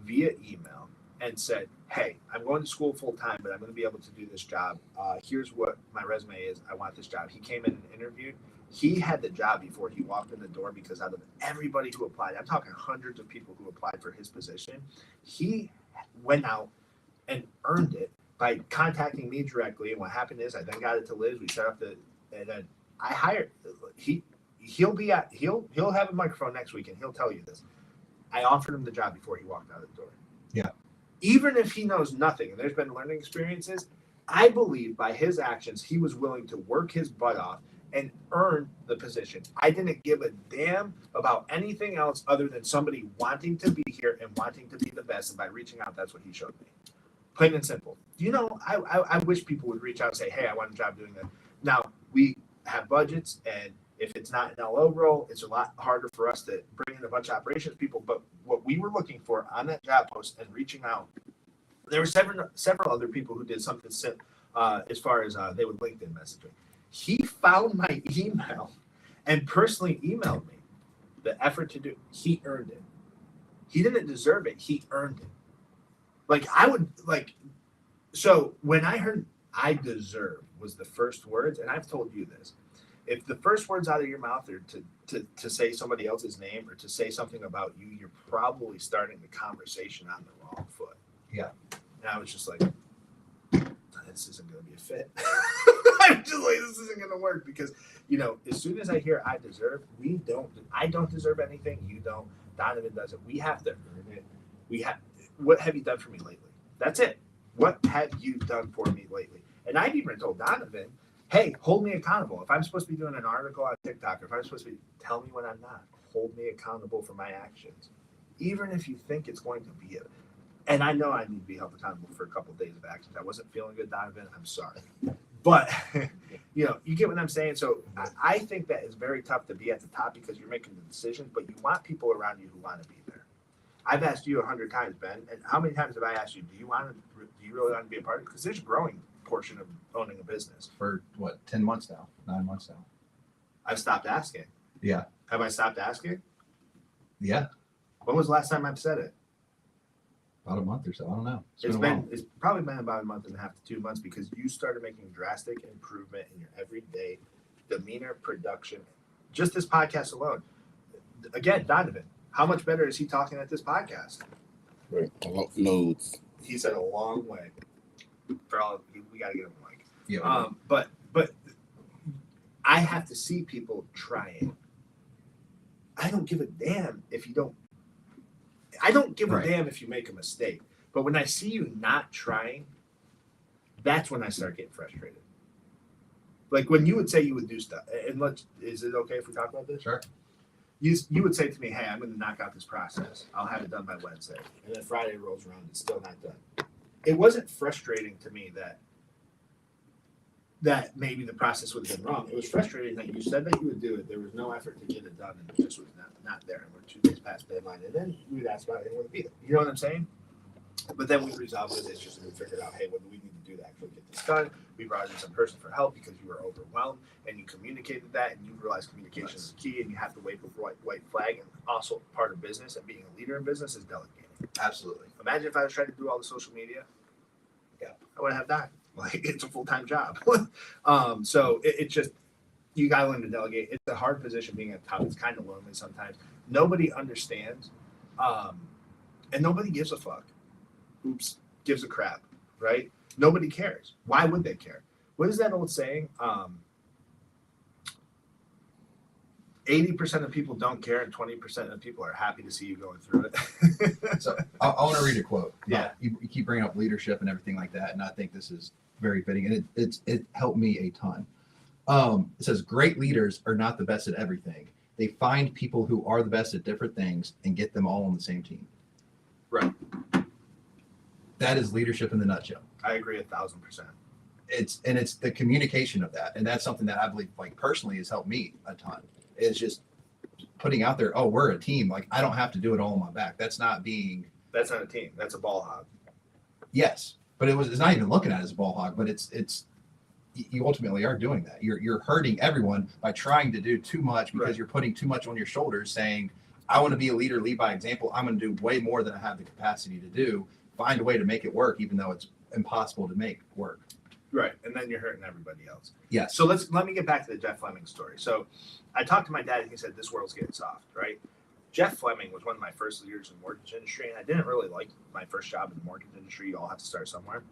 via email and said, hey, I'm going to school full time, but I'm going to be able to do this job. Here's what my resume is. I want this job. He came in and interviewed. He had the job before he walked in the door because out of everybody who applied, I'm talking hundreds of people who applied for his position, he went out and earned it by contacting me directly. And what happened is I then got it to Liz. We set up and then I hired, he'll have a microphone next week and he'll tell you this. I offered him the job before he walked out of the door. Yeah. Even if he knows nothing and there's been learning experiences, I believe by his actions, he was willing to work his butt off and earn the position. I didn't give a damn about anything else other than somebody wanting to be here and wanting to be the best. And by reaching out, that's what he showed me. Plain and simple. You know, I wish people would reach out and say, hey, I want a job doing that. Now, we have budgets, and if it's not an LO role, it's a lot harder for us to bring in a bunch of operations people. But what we were looking for on that job post and reaching out, there were several other people who did something as far as they would LinkedIn message me. He found my email and personally emailed me the effort to do. He earned it. He didn't deserve it. He earned it. Like I would like. So when I heard "I deserve" was the first words, and I've told you this. If the first words out of your mouth are to say somebody else's name or to say something about you, you're probably starting the conversation on the wrong foot. Yeah. And I was just like, this isn't going to be a fit. I'm just like, this isn't going to work because, you know, as soon as I hear I deserve, I don't deserve anything. You don't. Donovan doesn't. We have to earn it. What have you done for me lately? That's it. What have you done for me lately? And I've even told Donovan, hey, hold me accountable. If I'm supposed to be doing an article on TikTok, or if I'm supposed to be, tell me when I'm not. Hold me accountable for my actions. Even if you think it's going to be it. And I know I need to be held accountable for a couple of days of actions. I wasn't feeling good, Donovan. I'm sorry. But, you know, you get what I'm saying? So I think that is very tough to be at the top because you're making the decisions, but you want people around you who want to be there. I've asked you 100 times, Ben, and how many times have I asked you, do you really want to be a part of it? Because there's a growing portion of owning a business. For what, 10 months now, 9 months now. I've stopped asking. Yeah. Have I stopped asking? Yeah. When was the last time I've said it? About a month or so. I don't know. It's probably been about a month and a half to 2 months because you started making drastic improvement in your everyday demeanor, production. Just this podcast alone. Again, Donovan, how much better is he talking at this podcast? Right. Loads. He said a long way. For all we got to get him a mic. Yeah. But I have to see people trying. I don't give a damn if you don't. I don't give a damn if you make a mistake. But when I see you not trying, that's when I start getting frustrated. Like when you would say you would do stuff, and is it okay if we talk about this? Sure. You would say to me, hey, I'm going to knock out this process. I'll have it done by Wednesday. And then Friday rolls around, it's still not done. It wasn't frustrating to me that maybe the process would have been wrong. It was frustrating that you said that you would do it. There was no effort to get it done, and it just was not there. And we're 2 days past deadline. And then we would ask about it and it wouldn't be there. You know what I'm saying? But then we resolved the issues and we figured out, hey, what do we need to do to actually get this done? We brought in some person for help because you were overwhelmed and you communicated that and you realized communication is key and you have to wave a white flag. And also part of business and being a leader in business is delegating. Absolutely. Imagine if I was trying to do all the social media. Yeah, I wouldn't have that. Like it's a full-time job. So it just, you got to learn to delegate. It's a hard position being at the top. It's kind of lonely sometimes. Nobody understands and nobody gives a fuck. Oops, gives a crap, right? Nobody cares. Why would they care? What is that old saying? 80% of people don't care, and 20% of people are happy to see you going through it. So I want to read a quote. Yeah. You keep bringing up leadership and everything like that, and I think this is very fitting, and it helped me a ton. It says, "Great leaders are not the best at everything. They find people who are the best at different things and get them all on the same team." Right. That is leadership in the nutshell. I agree 1,000%. It's the communication of that, and that's something that I believe, like personally, has helped me a ton. Is just putting out there, oh, we're a team. Like I don't have to do it all on my back. That's not a team. That's a ball hog. Yes, but it's not even looking at it as a ball hog. But it's you ultimately are doing that. You're hurting everyone by trying to do too much because you're putting too much on your shoulders. Saying, I want to be a leader, lead by example. I'm going to do way more than I have the capacity to do. Find a way to make it work, even though it's impossible to make work. Right, and then you're hurting everybody else. Yes. So let me get back to the Jeff Fleming story. So I talked to my dad, and he said, this world's getting soft, right? Jeff Fleming was one of my first leaders in the mortgage industry, and I didn't really like my first job in the mortgage industry. You all have to start somewhere.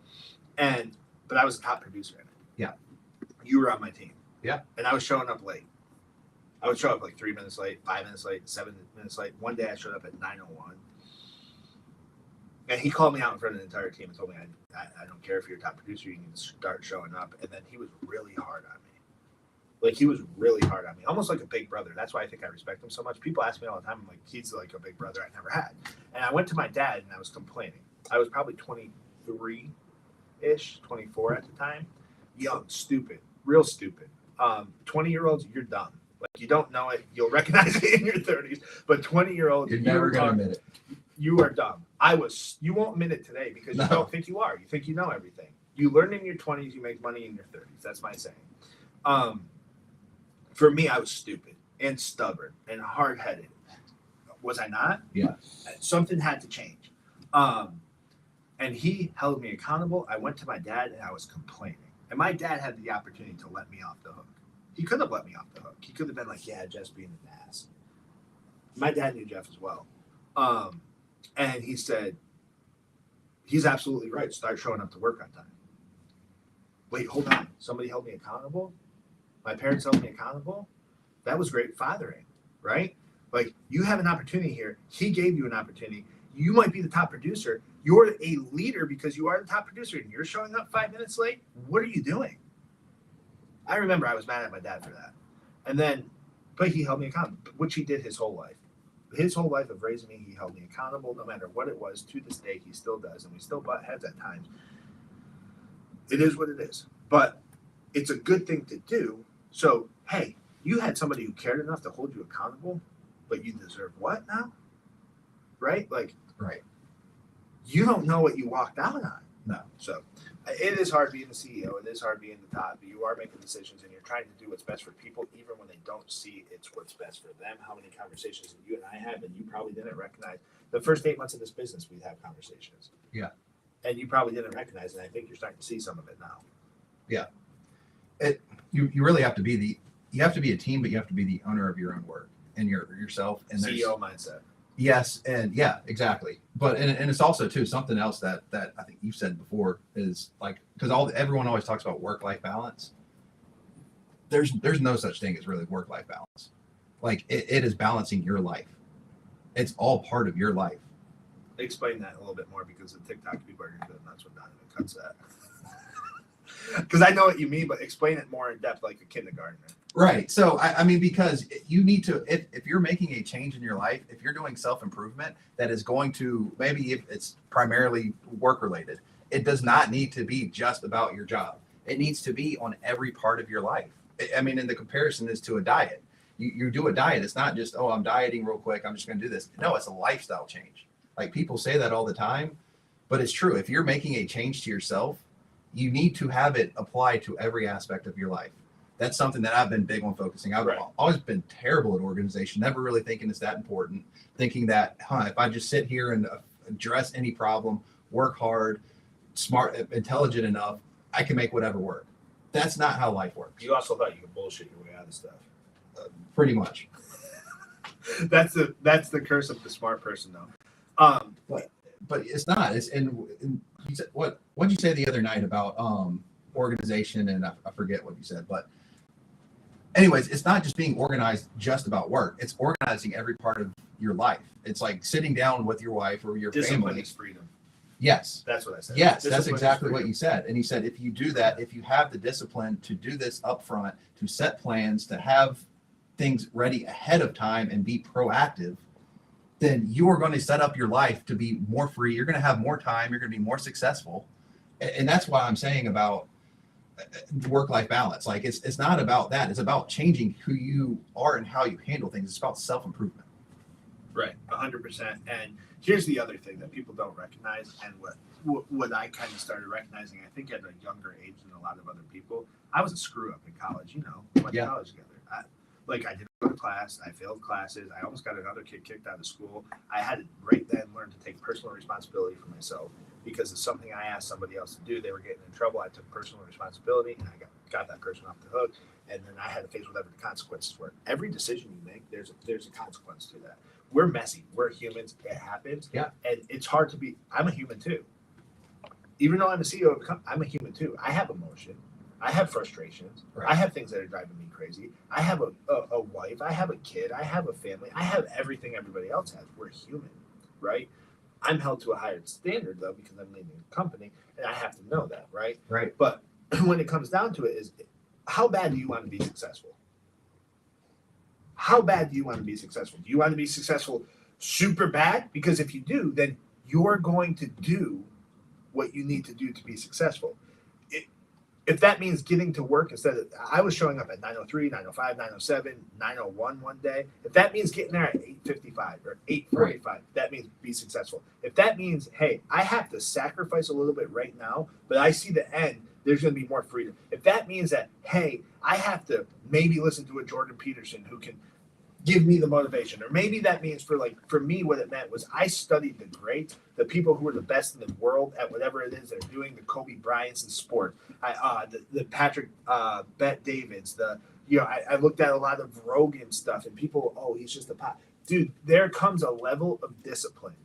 But I was a top producer in it. Yeah. You were on my team. Yeah. And I was showing up late. I would show up like 3 minutes late, 5 minutes late, 7 minutes late. One day I showed up at 9:01. And he called me out in front of the entire team and told me, I don't care if you're a top producer, you need to start showing up. And then he was really hard on me. Like, he was really hard on me, almost like a big brother. That's why I think I respect him so much. People ask me all the time, I'm like, he's like a big brother I never had. And I went to my dad and I was complaining. I was probably 23-ish, 24 at the time. Young, stupid, real stupid. 20-year-olds, you're dumb. Like, you don't know it. You'll recognize it in your 30s. But 20-year-olds, You're never going to admit it. You are dumb. You won't admit it today because you don't think you are. You think you know everything. You learn in your 20s, you make money in your 30s. That's my saying. For me, I was stupid and stubborn and hard-headed. Was I not? Yeah. Something had to change. And he held me accountable. I went to my dad and I was complaining. And my dad had the opportunity to let me off the hook. He could have let me off the hook. He could have been like, yeah, Jeff's being an ass. My dad knew Jeff as well. And he said, he's absolutely right. Start showing up to work on time. Wait, hold on. Somebody held me accountable? My parents held me accountable? That was great fathering, right? Like, you have an opportunity here. He gave you an opportunity. You might be the top producer. You're a leader because you are the top producer and you're showing up 5 minutes late. What are you doing? I remember I was mad at my dad for that. But he held me accountable, which he did his whole life. His whole life of raising me, he held me accountable no matter what it was. To this day, he still does, and we still butt heads at times. It is what it is. But it's a good thing to do. So, hey, you had somebody who cared enough to hold you accountable, but you deserve what now? Right? Like, right. You don't know what you walked out on. No. So it is hard being the CEO. It is hard being the top. But you are making decisions and you're trying to do what's best for people, even when they don't see it's what's best for them. How many conversations that you and I had that you probably didn't recognize? The first 8 months of this business, we'd have conversations. Yeah. And you probably didn't recognize it. I think you're starting to see some of it now. Yeah. You really have to be you have to be a team, but you have to be the owner of your own work and yourself. And CEO mindset. Yes, and yeah, exactly. But and it's also too something else that I think you've said before is like, because everyone always talks about work-life balance. There's no such thing as really work-life balance. Like it is balancing your life. It's all part of your life. Explain that a little bit more because the TikTok people are going to go nuts when Donovan cuts that. Because I know what you mean, but explain it more in depth like a kindergartner. Right. So, I mean, because you need to, if you're making a change in your life, if you're doing self-improvement that is going to, maybe if it's primarily work related, it does not need to be just about your job. It needs to be on every part of your life. I mean, and the comparison is to a diet. You do a diet. It's not just, oh, I'm dieting real quick, I'm just going to do this. No, it's a lifestyle change. Like people say that all the time, but it's true. If you're making a change to yourself, you need to have it apply to every aspect of your life. That's something that I've been big on focusing. I've always been terrible at organization, never really thinking it's that important, thinking that, if I just sit here and address any problem, work hard, smart, intelligent enough, I can make whatever work. That's not how life works. You also thought you could bullshit your way out of stuff. Pretty much. That's the curse of the smart person, though. But it's not. And you said, what did you say the other night about organization? And I forget what you said, but anyways, it's not just being organized just about work. It's organizing every part of your life. It's like sitting down with your wife or your Discipline family. is freedom. Yes. That's what I said. Yes, Discipline that's is exactly what freedom. you said. And he said, if you do that, if you have the discipline to do this upfront, to set plans, to have things ready ahead of time and be proactive, then you are going to set up your life to be more free. You're going to have more time. You're going to be more successful. And that's why I'm saying about work-life balance. Like it's not about that. It's about changing who you are and how you handle things. It's about self-improvement. Right, 100%. And here's the other thing that people don't recognize, and what I kind of started recognizing, I think at a younger age than a lot of other people. I was a screw up in college. We went to college together. I didn't go to class. I failed classes. I almost got another kid kicked out of school. I had to right then learn to take personal responsibility for myself because of something I asked somebody else to do. They were getting in trouble. I took personal responsibility and I got that person off the hook. And then I had to face whatever the consequences were. Every decision you make, there's a consequence to that. We're messy. We're humans. It happens. Yeah. And it's hard to be. I'm a human too. Even though I'm a CEO of a company, I'm a human too. I have emotion. I have frustrations. Right. I have things that are driving me crazy. I have a wife. I have a kid. I have a family. I have everything everybody else has. We're human, right? I'm held to a higher standard though because I'm leading a company and I have to know that, right? Right. But when it comes down to it, is how bad do you want to be successful? How bad do you want to be successful? Do you want to be successful super bad? Because if you do, then you're going to do what you need to do to be successful. If that means getting to work instead of, I was showing up at 9:03, 9:05, 9:07, 9:01 one day. If that means getting there at 8:55 or 8:45, right, that means be successful. If that means, hey, I have to sacrifice a little bit right now, but I see the end, there's going to be more freedom. If that means that, hey, I have to maybe listen to a Jordan Peterson who can give me the motivation, or maybe that means for me, what it meant was I studied the greats, the people who were the best in the world at whatever it is they're doing, the Kobe Bryants in sport, the Patrick Bet Davids, I looked at a lot of Rogan stuff and people, oh, he's just a pop. Dude, there comes a level of discipline.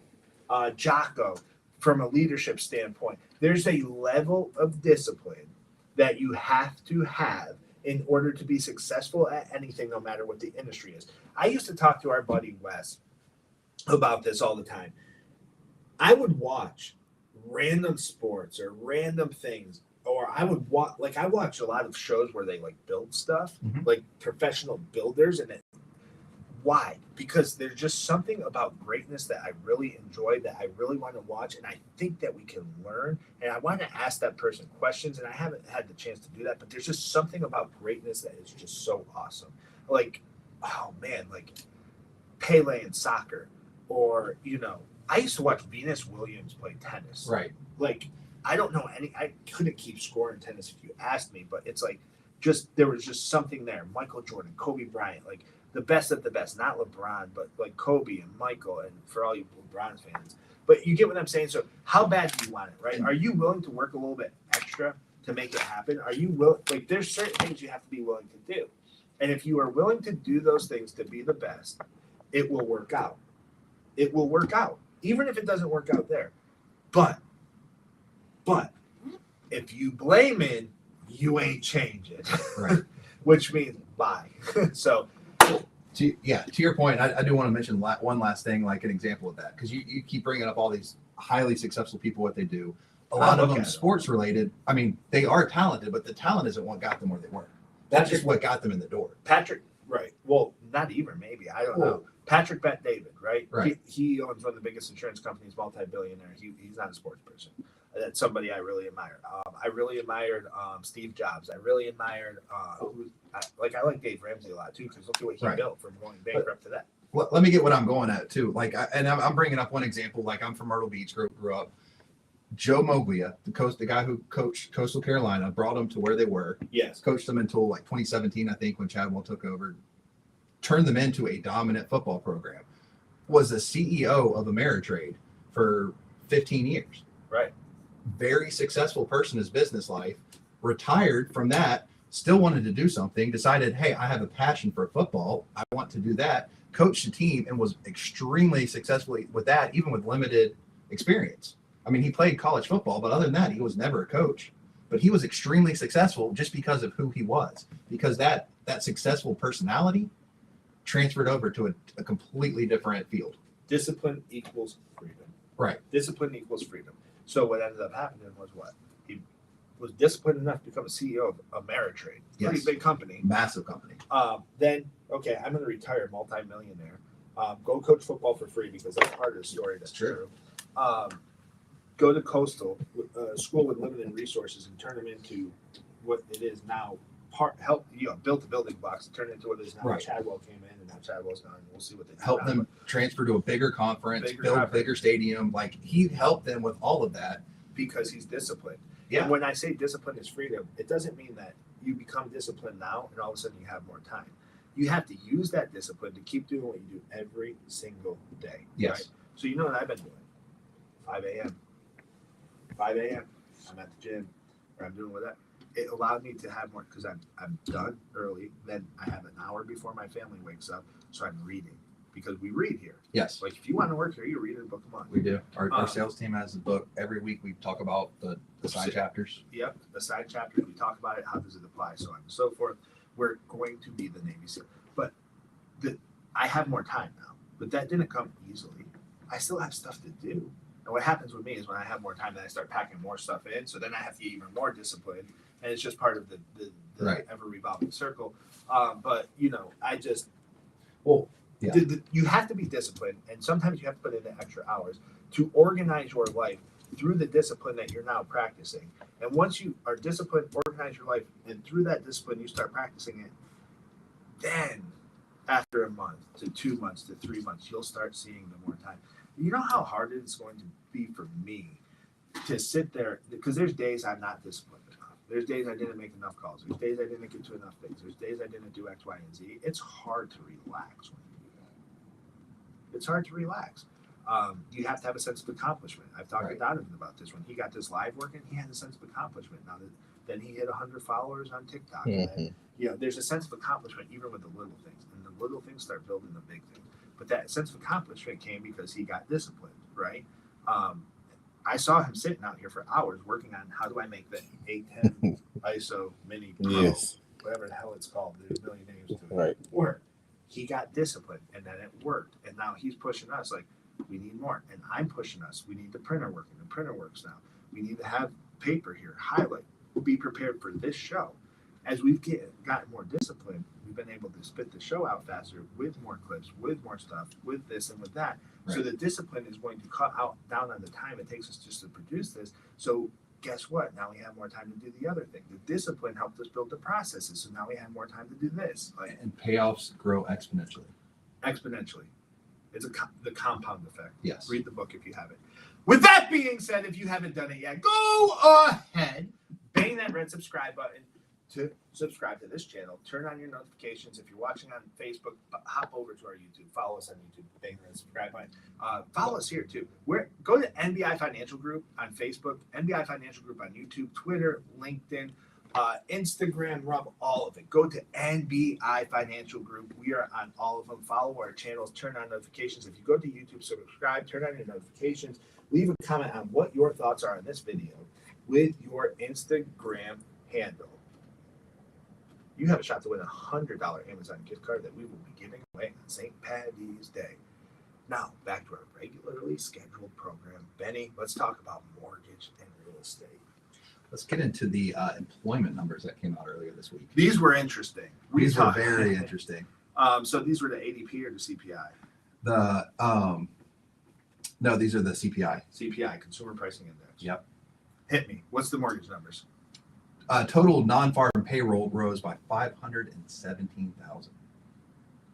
Jocko, from a leadership standpoint, there's a level of discipline that you have to have in order to be successful at anything, no matter what the industry is. I used to talk to our buddy Wes about this all the time. I would watch random sports or random things, or I would watch, I watch a lot of shows where they build stuff, like professional builders, and why? Because there's just something about greatness that I really enjoy, that I really want to watch, and I think that we can learn. And I want to ask that person questions, and I haven't had the chance to do that, but there's just something about greatness that is just so awesome. Pele in soccer, or, I used to watch Venus Williams play tennis. Right. I don't know I couldn't keep score in tennis if you asked me, but it's there was just something there. Michael Jordan, Kobe Bryant, the best of the best, not LeBron, but Kobe and Michael, and for all you LeBron fans. But you get what I'm saying? So how bad do you want it, right? Are you willing to work a little bit extra to make it happen? Are you willing? There's certain things you have to be willing to do. And if you are willing to do those things to be the best, it will work out. It will work out, even if it doesn't work out there. But if you blame it, you ain't changing. Right. Which means bye. So to your point, I do want to mention one last thing, like an example of that, because you keep bringing up all these highly successful people, what they do. A lot of them sports related. I mean, they are talented, but the talent isn't what got them where they were. That's just what got them in the door. Patrick, right? Well, not even maybe. I don't know. Patrick Bet David, right? Right. He owns one of the biggest insurance companies, multi-billionaire. He's not a sports person. That's somebody I really admire. I really admired Steve Jobs. I really admired I like Dave Ramsey a lot too, because look at what he built from going bankrupt to that. Let me get what I'm going at too. I'm bringing up one example. I'm from Myrtle Beach, grew up. Joe Moglia, the guy who coached Coastal Carolina, brought them to where they were. Yes. Coached them until 2017, I think, when Chadwell took over. Turned them into a dominant football program. Was the CEO of Ameritrade for 15 years. Right. Very successful person in his business life. Retired from that. Still wanted to do something. Decided, hey, I have a passion for football. I want to do that. Coached a team and was extremely successful with that, even with limited experience. I mean, he played college football, but other than that, he was never a coach. But he was extremely successful just because of who he was. Because that that successful personality transferred over to a completely different field. Discipline equals freedom. Right. Discipline equals freedom. So what ended up happening was what? He was disciplined enough to become a CEO of Ameritrade, pretty Yes. big company. Massive company. Then, okay, I'm going to retire multimillionaire. Go coach football for free because that's part of the story. That's true. Go to Coastal school with limited resources and turn them into what it is now. Built the building blocks and turn it into what it is now. Right. Chadwell came in and now Chadwell's gone. We'll see what they do Help now, them transfer to a bigger conference, build a bigger stadium. Like he helped them with all of that because he's disciplined. Yeah. And when I say discipline is freedom, it doesn't mean that you become disciplined now and all of a sudden you have more time. You have to use that discipline to keep doing what you do every single day. Yes. Right? So you know what I've been doing? 5 a.m. 5 a.m. I'm at the gym or I'm doing what that. It allowed me to have more because I'm done early. Then I have an hour before my family wakes up, so I'm reading because we read here. Yes. Like if you want to work here, you read a book a month. We do. Our sales team has a book every week. We talk about the side chapters. Yep, the side chapters. We talk about it. How does it apply? So on and so forth. We're going to be the Navy SEAL, but I have more time now. But that didn't come easily. I still have stuff to do. And what happens with me is when I have more time, then I start packing more stuff in. So then I have to get even more disciplined, and it's just part of the Right. ever revolving circle. But I just yeah. You have to be disciplined, and sometimes you have to put in the extra hours to organize your life through the discipline that you're now practicing. And once you are disciplined, organize your life, and through that discipline you start practicing it, then after a month to 2 months to 3 months, you'll start seeing the more time. You know how hard it's going to be for me to sit there, because there's days I'm not disciplined enough. There's days I didn't make enough calls. There's days I didn't get to enough things. There's days I didn't do X, Y, and Z. It's hard to relax when you do that. It's hard to relax. You have to have a sense of accomplishment. I've talked to Donovan about this. When he got this live working, he had a sense of accomplishment. Now then he hit 100 followers on TikTok. Mm-hmm. And, there's a sense of accomplishment even with the little things, and the little things start building the big things. But that sense of accomplishment came because he got disciplined, right? I saw him sitting out here for hours working on how do I make the 810 ISO Mini Pro, Yes. whatever the hell it's called. There's a million names to it. Right. Work. He got disciplined, and then it worked. And now he's pushing us like, we need more. And I'm pushing us. We need the printer working. The printer works now. We need to have paper here, highlight. We'll be prepared for this show. As we've gotten more disciplined, we've been able to spit the show out faster with more clips, with more stuff, with this and with that. Right. So the discipline is going to cut down on the time it takes us just to produce this. So guess what? Now we have more time to do the other thing. The discipline helped us build the processes. So now we have more time to do this. And payoffs grow exponentially. Exponentially. It's the compound effect. Yes. Read the book if you haven't. With that being said, if you haven't done it yet, go ahead, bang that red subscribe button to subscribe to this channel. Turn on your notifications. If you're watching on Facebook, hop over to our YouTube. Follow us on YouTube. Bang the red subscribe button. Follow us here too. Go to NBI Financial Group on Facebook, NBI Financial Group on YouTube, Twitter, LinkedIn, Instagram, Rub, all of it. Go to NBI Financial Group. We are on all of them. Follow our channels. Turn on notifications. If you go to YouTube, subscribe. Turn on your notifications. Leave a comment on what your thoughts are on this video with your Instagram handle. You have a shot to win a $100 Amazon gift card that we will be giving away on St. Paddy's Day. Now, back to our regularly scheduled program. Benny, let's talk about mortgage and real estate. Let's get into the employment numbers that came out earlier this week. These were interesting. These were very interesting. So these were the ADP or the CPI? No, these are the CPI. CPI, Consumer Pricing Index. Yep. Hit me. What's the mortgage numbers? Total non-farm payroll rose by 517,000.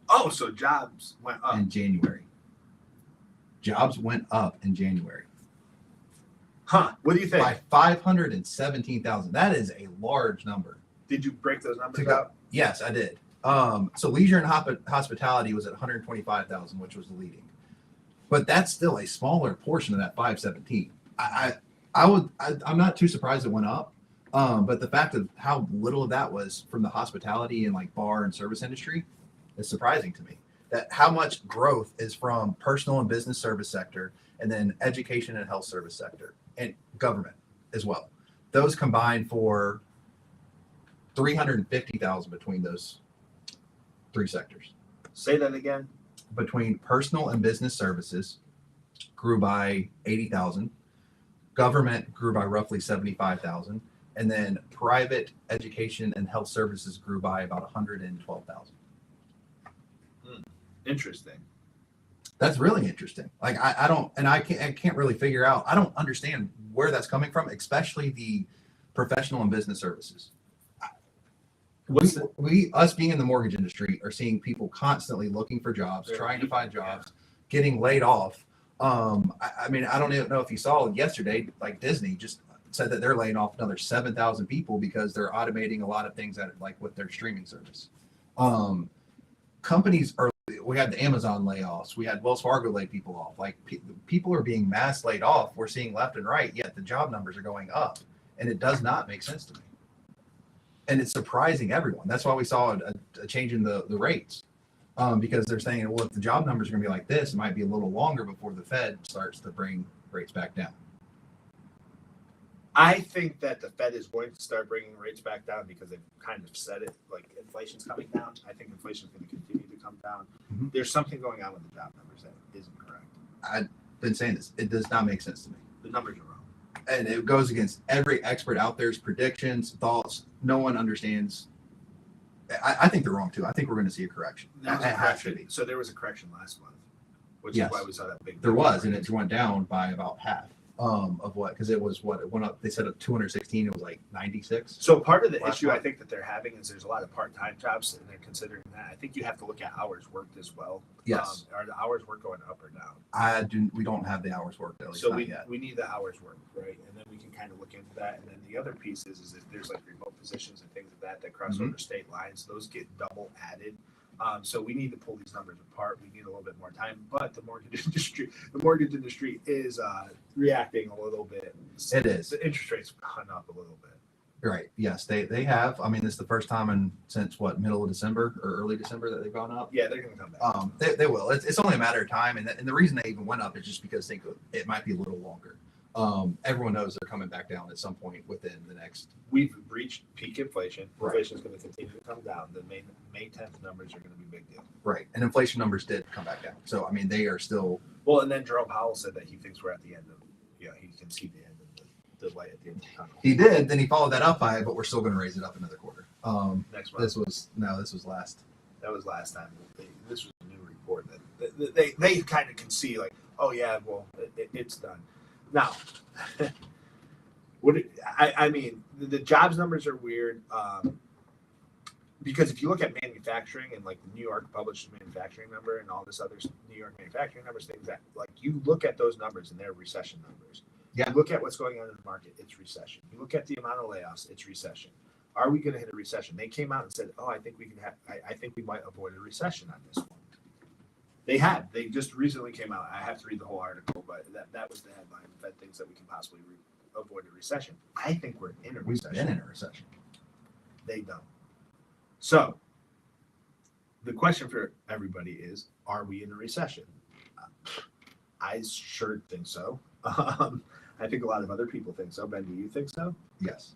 Oh, so jobs went up. In January. Jobs went up in January. Huh. What do you think? By 517,000. That is a large number. Did you break those numbers up? Yes, I did. So leisure and hospitality was at 125,000, which was the leading. But that's still a smaller portion of that 517. I'm not too surprised it went up. But the fact of how little of that was from the hospitality and like bar and service industry is surprising to me. That how much growth is from personal and business service sector, and then education and health service sector, and government as well. Those combined for 350,000 between those 3 sectors. Say that again. Between personal and business services grew by 80,000, government grew by roughly 75,000, and then private education and health services grew by about 112,000. Interesting. That's really interesting. Like I can't really figure out. I don't understand where that's coming from, especially the professional and business services. Us being in the mortgage industry are seeing people constantly looking for jobs, trying to find jobs, getting laid off. I mean, I don't even know if you saw yesterday, like Disney just said that they're laying off another 7,000 people because they're automating a lot of things that like with their streaming service. Companies are. We had the Amazon layoffs. We had Wells Fargo lay people off. Like people are being mass laid off. We're seeing left and right, yet the job numbers are going up, and it does not make sense to me. And it's surprising everyone. That's why we saw a change in the rates, because they're saying, well, if the job numbers are going to be like this, it might be a little longer before the Fed starts to bring rates back down. I think that the Fed is going to start bringing rates back down because they've kind of said it, like inflation's coming down. I think inflation's going to continue to come down. Mm-hmm. There's something going on with the job numbers that isn't correct. I've been saying this. It does not make sense to me. The numbers are wrong. And it goes against every expert out there's predictions, thoughts. No one understands. I think they're wrong too. I think we're going to see a correction. So there was a correction last month, which Yes. is why we saw that big. There was, and it went down by about half. Of what? Because it was what it went up. They said at 216, it was like 96. So part of the Last issue month. I think that they're having is there's a lot of part-time jobs, and they're considering that. I think you have to look at hours worked as well. Yes. Are the hours worked going up or down? We don't have the hours worked, at least So not yet. we need the hours worked, right? And then we can kind of look into that. And then the other piece is if there's like remote positions and things like that cross over state lines, those get double added. So we need to pull these numbers apart. We need a little bit more time, but the mortgage industry is reacting a little bit. It is. The interest rates have gone up a little bit. Right. Yes, they have. I mean, this is the first time since what, middle of December or early December that they've gone up. Yeah, they're going to come back. They will. It's only a matter of time, and the reason they even went up is just because it might be a little longer. Everyone knows they're coming back down at some point within the next. We've reached peak inflation. Right. Inflation is going to continue to come down. The May 10th numbers are going to be a big deal. Right, and inflation numbers did come back down. So I mean, they are still. Well, and then Jerome Powell said that he thinks we're at the end of. Yeah, he can see the end of the light at the end of the tunnel. He did. Then he followed that up by, but we're still going to raise it up another quarter. Next month. This was last. That was last time. This was a new report that they kind of can see like, oh yeah, well it's done. Now, I mean the jobs numbers are weird because if you look at manufacturing and like the New York published manufacturing number and all this other New York manufacturing numbers, things that like you look at those numbers and they're recession numbers. Yeah. You look at what's going on in the market, it's recession. You look at the amount of layoffs, it's recession. Are we going to hit a recession? They came out and said, "Oh, I think we can have. I think we might avoid a recession on this one." They had. They just recently came out. I have to read the whole article, but that was the headline. The Fed thinks that we can possibly avoid a recession. I think we're in a recession. We've been in a recession. They don't. So the question for everybody is: are we in a recession? I sure think so. I think a lot of other people think so. Ben, do you think so? Yes.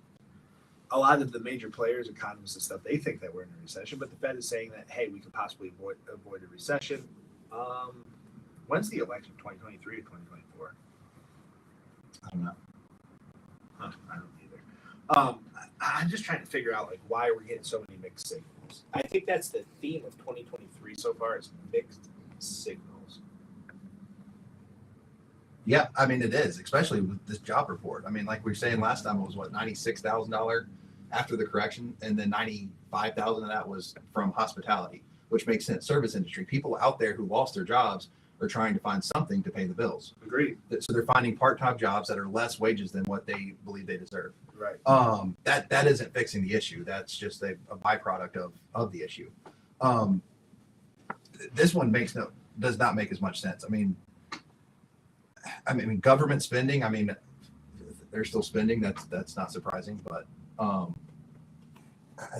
A lot of the major players, economists and stuff, they think that we're in a recession, but the Fed is saying that, hey, we could possibly avoid a recession. When's the election, 2023 or 2024? I don't know. Huh, I don't either. I'm just trying to figure out like why we're getting so many mixed signals. I think that's the theme of 2023 so far is mixed signals. Yeah, I mean it is, especially with this job report. I mean, like we were saying last time, it was what, $96,000 after the correction, and then 95,000 of that was from hospitality, which makes sense. Service industry, people out there who lost their jobs are trying to find something to pay the bills. Agreed. So they're finding part-time jobs that are less wages than what they believe they deserve. Right. That isn't fixing the issue. That's just a byproduct of the issue. This one does not make as much sense. I mean, government spending. I mean, they're still spending. That's not surprising, but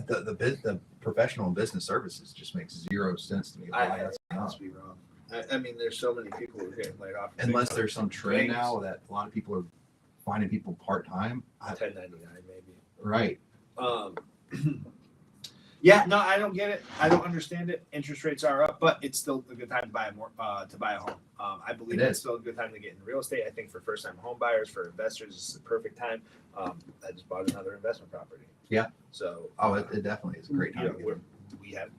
the professional and business services just makes zero sense to me. That must be wrong. I mean, there's so many people who are getting laid off. Unless there's some trend now that a lot of people are finding people part time. 1099 maybe. Right. Yeah, no, I don't get it. I don't understand it. Interest rates are up, but it's still a good time to buy a home. I believe it's still a good time to get into real estate. I think for first-time home buyers, for investors, it's the perfect time. I just bought another investment property. Yeah. So it definitely is a great time.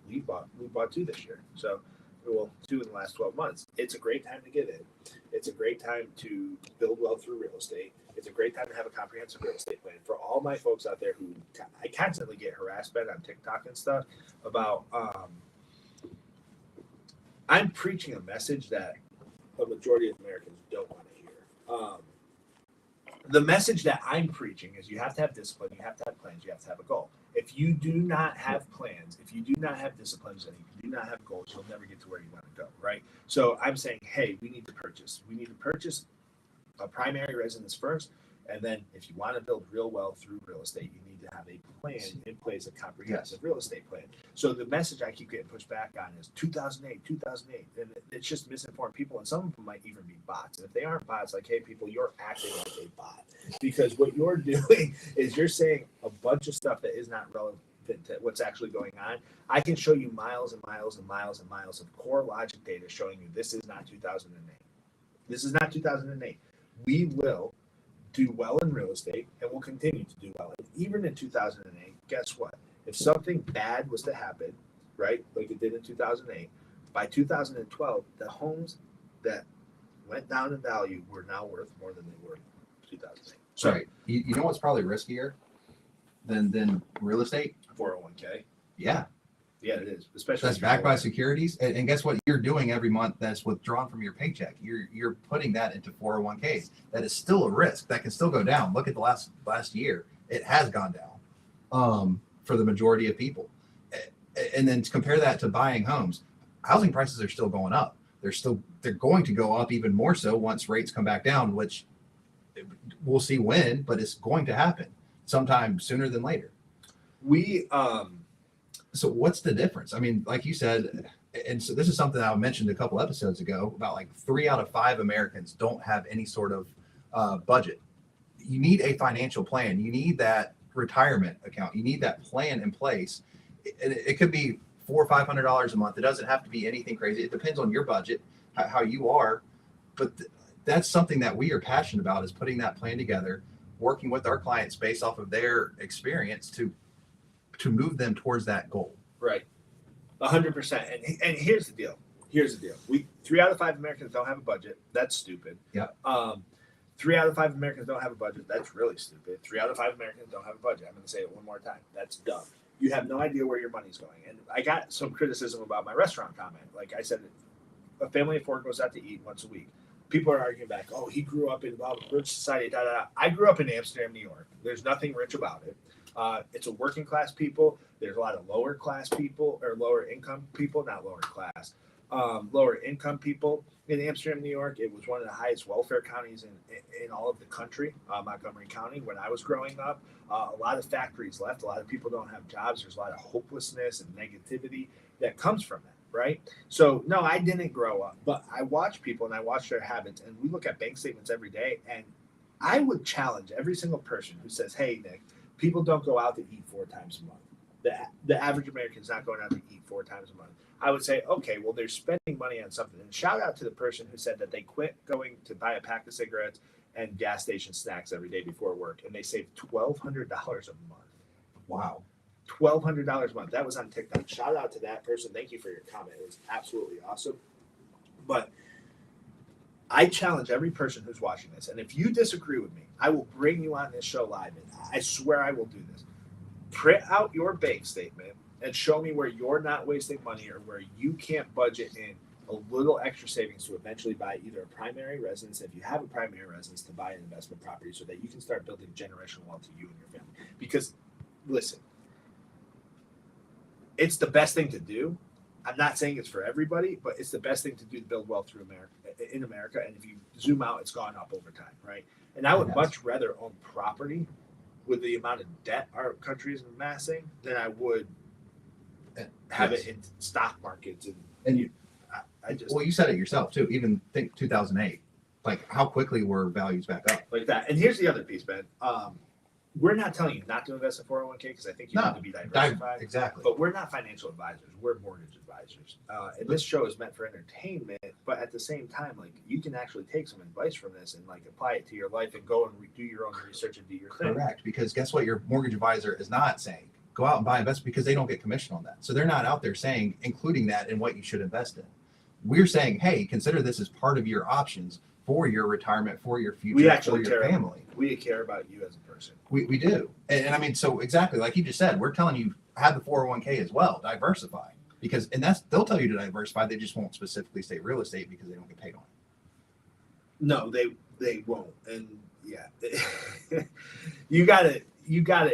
We bought 2 this year. So 2 in the last 12 months. It's a great time to get in. It's a great time to build wealth through real estate. It's a great time to have a comprehensive real estate plan. For all my folks out there who I constantly get harassment on TikTok and stuff about, I'm preaching a message that a majority of Americans don't want to hear. The message that I'm preaching is you have to have discipline, you have to have plans, you have to have a goal. If you do not have plans, if you do not have disciplines, and you do not have goals, you'll never get to where you want to go, right? So I'm saying, hey, we need to purchase a primary residence first, and then if you want to build real wealth through real estate, you need to have a plan in place, a comprehensive real estate plan. So the message I keep getting pushed back on is 2008, and it's just misinformed people, and some of them might even be bots. And if they aren't bots, like, hey, people, you're acting like a bot, because what you're doing is you're saying a bunch of stuff that is not relevant to what's actually going on. I can show you miles and miles and miles and miles of core logic data showing you this is not 2008. This is not 2008. We will do well in real estate, and we'll continue to do well. And even in 2008, guess what? If something bad was to happen, right, like it did in 2008, by 2012, the homes that went down in value were now worth more than they were in 2008. So, right. You know what's probably riskier than real estate? 401k. Yeah. Yeah, it is. Especially that's backed by securities. And guess what you're doing every month that's withdrawn from your paycheck? You're putting that into 401ks. That is still a risk. That can still go down. Look at the last year. It has gone down for the majority of people. And then to compare that to buying homes, housing prices are still going up. They're going to go up even more so once rates come back down, which we'll see when, but it's going to happen sometime sooner than later. So what's the difference? I mean, like you said, and so this is something I mentioned a couple episodes ago about, like, 3 out of 5 Americans don't have any sort of budget. You need a financial plan. You need that retirement account. You need that plan in place. It could be $400 or $500 a month. It doesn't have to be anything crazy. It depends on your budget, how you are. But that's something that we are passionate about, is putting that plan together, working with our clients based off of their experience to move them towards that goal. Right. 100%. And here's the deal. 3 out of 5 Americans don't have a budget. That's stupid. Yeah. 3 out of 5 Americans don't have a budget. That's really stupid. 3 out of 5 Americans don't have a budget. I'm going to say it one more time. That's dumb. You have no idea where your money's going. And I got some criticism about my restaurant comment. Like I said, a family of 4 goes out to eat once a week. People are arguing back, oh, he grew up in a rich society, da, da, da. I grew up in Amsterdam, New York. There's nothing rich about it. It's a working class people. There's a lot of lower class people, or lower income people, not lower class, lower income people in Amsterdam, New York. It was one of the highest welfare counties in all of the country, Montgomery County, when I was growing up. A lot of factories left. A lot of people don't have jobs. There's a lot of hopelessness and negativity that comes from that. Right. So, no, I didn't grow up, but I watch people and I watch their habits, and we look at bank statements every day. And I would challenge every single person who says, hey, Nick, people don't go out to eat 4 times a month. The average American is not going out to eat 4 times a month. I would say, okay, well, they're spending money on something. And shout out to the person who said that they quit going to buy a pack of cigarettes and gas station snacks every day before work, and they saved $1,200 a month. Wow. $1,200 a month. That was on TikTok. Shout out to that person. Thank you for your comment. It was absolutely awesome. But I challenge every person who's watching this, and if you disagree with me, I will bring you on this show live, and I swear I will do this. Print out your bank statement and show me where you're not wasting money, or where you can't budget in a little extra savings to eventually buy either a primary residence, if you have a primary residence, to buy an investment property so that you can start building generational wealth to you and your family. Because, listen, it's the best thing to do. I'm not saying it's for everybody, but it's the best thing to do to build wealth in America. And if you zoom out, it's gone up over time, right? And I would much rather own property with the amount of debt our country is amassing than I would have it in stock markets. Well, you said it yourself too. Even think 2008, like how quickly were values back up like that. And here's the other piece, Ben. we're not telling you not to invest in 401k because I think you No, need to be diversified. Exactly. But we're not financial advisors. We're mortgage advisors. And this show is meant for entertainment, but at the same time, like you can actually take some advice from this and like apply it to your life and go and do your own research and do your thing. Correct. Because guess what? Your mortgage advisor is not saying go out and buy investment because they don't get commission on that. So they're not out there saying including that in what you should invest in. We're saying, hey, consider this as part of your options for your retirement, for your future, We actually for your care. family. We care about you as a person. We do. And I mean, so exactly like you just said, we're telling you have the 401k as well, diversify. Because they'll tell you to diversify, they just won't specifically say real estate because they don't get paid on it. No, they won't. And yeah. you gotta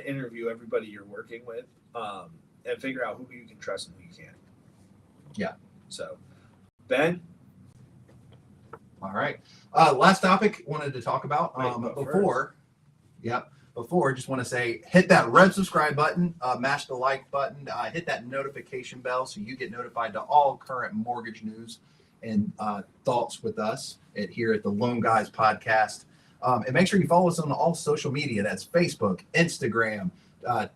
interview everybody you're working with, and figure out who you can trust and who you can't. Yeah. So Ben. All right. Last topic wanted to talk about before just want to say hit that red subscribe button, mash the like button, hit that notification bell so you get notified to all current mortgage news and thoughts with us here at the Loan Guys podcast. And make sure you follow us on all social media. That's Facebook, Instagram,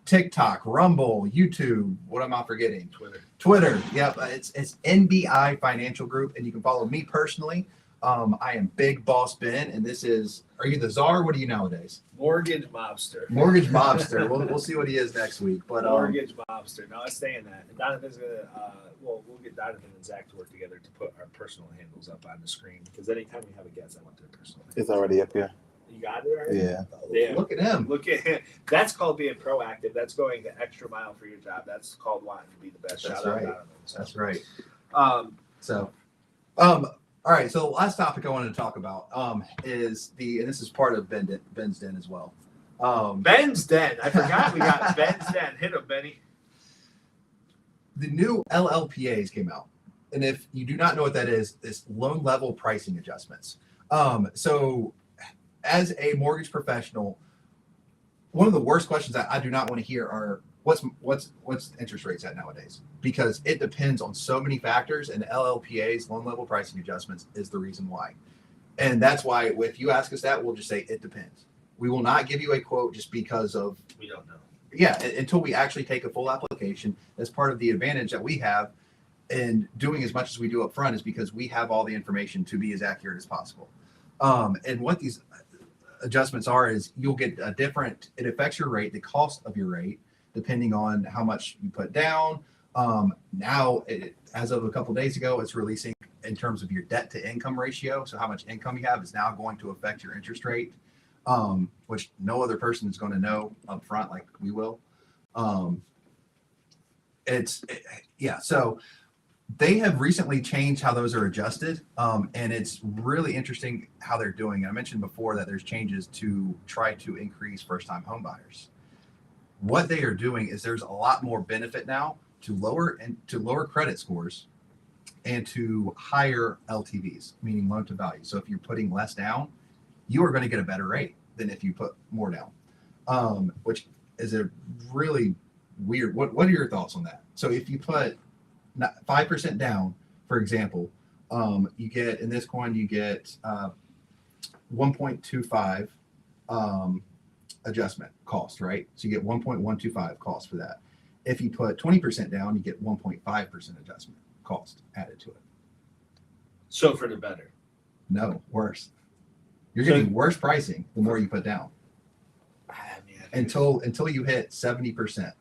TikTok, Rumble, YouTube. What am I forgetting? Twitter. Yep. It's NBI Financial Group, and you can follow me personally. I am Big Boss Ben, and this is, are you the czar? What are you nowadays? Mortgage mobster. Mortgage mobster. We'll see what he is next week. But mortgage mobster. No, I stay in that. And Donovan's gonna. We'll get Donovan and Zach to work together to put our personal handles up on the screen because anytime we have a guest, I want their personal. It's already up here. You got it already? Yeah. Damn. Look at him. Look at him. That's called being proactive. That's going the extra mile for your job. That's called wanting to be the best. That's Shout right. out Donovan. So, That's right. All right. So the last topic I wanted to talk about is and this is part of Ben's Den as well. Ben's Den. I forgot we got Ben's Den. Hit him, Benny. The new LLPAs came out. And if you do not know what that is, it's loan level pricing adjustments. So as a mortgage professional, one of the worst questions that I do not want to hear are what's interest rates at nowadays? Because it depends on so many factors, and LLPAs, loan level pricing adjustments, is the reason why. And that's why if you ask us that, we'll just say it depends. We will not give you a quote just because of we don't know. Yeah, until we actually take a full application. That's part of the advantage that we have in doing as much as we do up front is because we have all the information to be as accurate as possible. And what these adjustments are is you'll get it affects your rate, the cost of your rate, depending on how much you put down. As of a couple of days ago, it's releasing in terms of your debt to income ratio. So how much income you have is now going to affect your interest rate, which no other person is going to know up front like we will. So they have recently changed how those are adjusted, and it's really interesting how they're doing it. I mentioned before that there's changes to try to increase first-time home buyers. What they are doing is there's a lot more benefit now to lower credit scores and to higher LTVs, meaning loan to value. So if you're putting less down, you are going to get a better rate than if you put more down, which is a really weird. What are your thoughts on that? So if you put 5% down, for example, you get in this coin, you get 1.25 adjustment cost, right? So you get 1.125 cost for that. If you put 20% down, you get 1.5% adjustment cost added to it. So for the better. No, worse. You're getting worse pricing the more you put down. Until you hit 70%.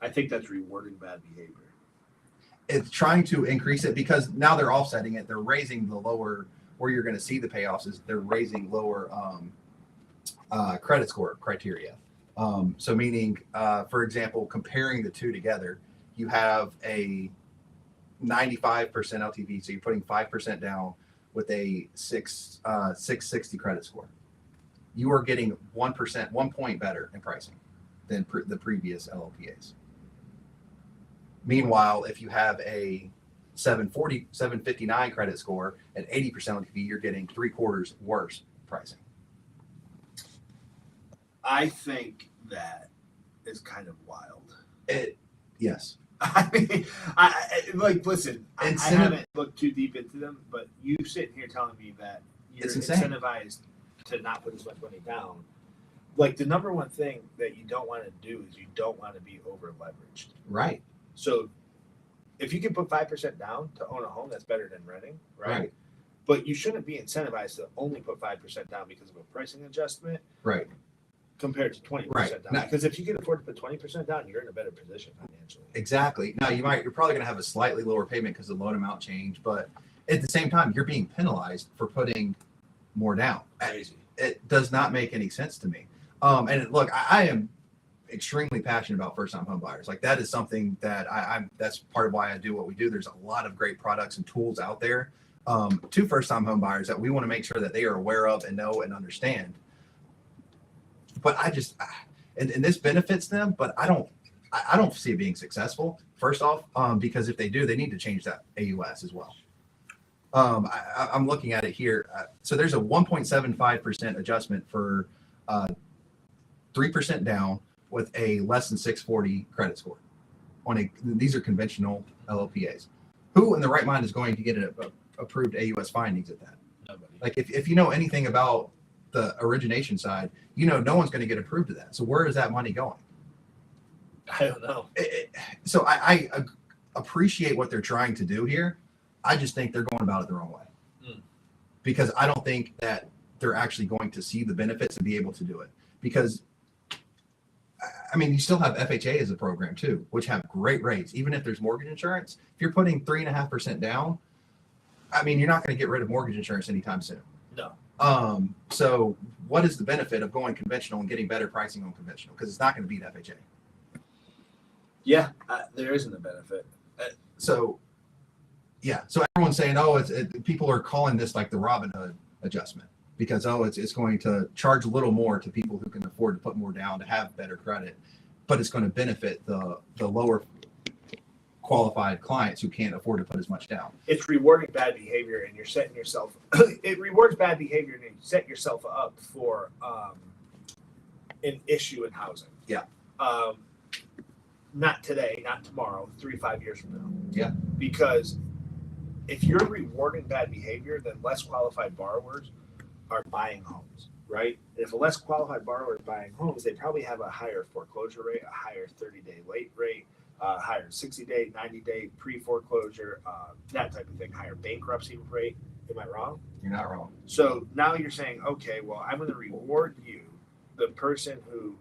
I think that's rewarding bad behavior. It's trying to increase it because now they're offsetting it. They're raising the lower where you're going to see the payoffs is they're raising lower credit score criteria. So meaning, for example, comparing the two together, you have a 95% LTV. So you're putting 5% down with a 660 credit score. You are getting 1 point better in pricing than the previous LLPAs. Meanwhile, if you have a 759 credit score at 80% LTV, you're getting 3/4 worse pricing. I think that is kind of wild. Yes. I mean, listen, I haven't looked too deep into them, but you sitting here telling me that you're incentivized to not put as much money down. like the number one thing that you don't want to do is you don't want to be over leveraged. Right. So if you can put 5% down to own a home, that's better than renting, right? Right. But you shouldn't be incentivized to only put 5% down because of a pricing adjustment Right. compared to 20% Right. down. Now- Because if you can afford to put 20% down, you're in a better position financially. Exactly. Now you're probably going to have a slightly lower payment because the loan amount changed, but at the same time, you're being penalized for putting more down. Crazy. It does not make any sense to me. Look, I am extremely passionate about first-time home buyers. Like that is something that that's part of why I do what we do. There's a lot of great products and tools out there to first-time home buyers that we want to make sure that they are aware of and know and understand. But and this benefits them, but I don't see it being successful. First off, because if they do, they need to change that AUS as well. I'm looking at it here. So there's a 1.75% adjustment for 3% down with a less than 640 credit score. These are conventional LLPAs. Who in the right mind is going to get an approved AUS findings at that? Nobody. Like if you know anything about the origination side, you know no one's going to get approved of that. So where is that money going? I don't know. So I appreciate what they're trying to do here. I just think they're going about it the wrong way. Because I don't think that they're actually going to see the benefits and be able to do it. Because I mean, you still have FHA as a program too, which have great rates. Even if there's mortgage insurance, if you're putting 3.5% down, I mean, you're not going to get rid of mortgage insurance anytime soon. No. So what is the benefit of going conventional and getting better pricing on conventional? Because it's not going to beat FHA. Yeah, there isn't a benefit. So everyone's saying, people are calling this like the Robin Hood adjustment because it's going to charge a little more to people who can afford to put more down to have better credit, but it's going to benefit the lower qualified clients who can't afford to put as much down. It's rewarding bad behavior, and you're setting yourself. It rewards bad behavior, and you set yourself up for an issue in housing. Yeah. Not today, not tomorrow, 3-5 years from now. Yeah. Because if you're rewarding bad behavior, then less qualified borrowers are buying homes, right? And if a less qualified borrower is buying homes, they probably have a higher foreclosure rate, a higher 30-day late rate, higher 60-day, 90-day pre-foreclosure, that type of thing, higher bankruptcy rate. Am I wrong? You're not wrong. So now you're saying, okay, well, I'm going to reward you, the person who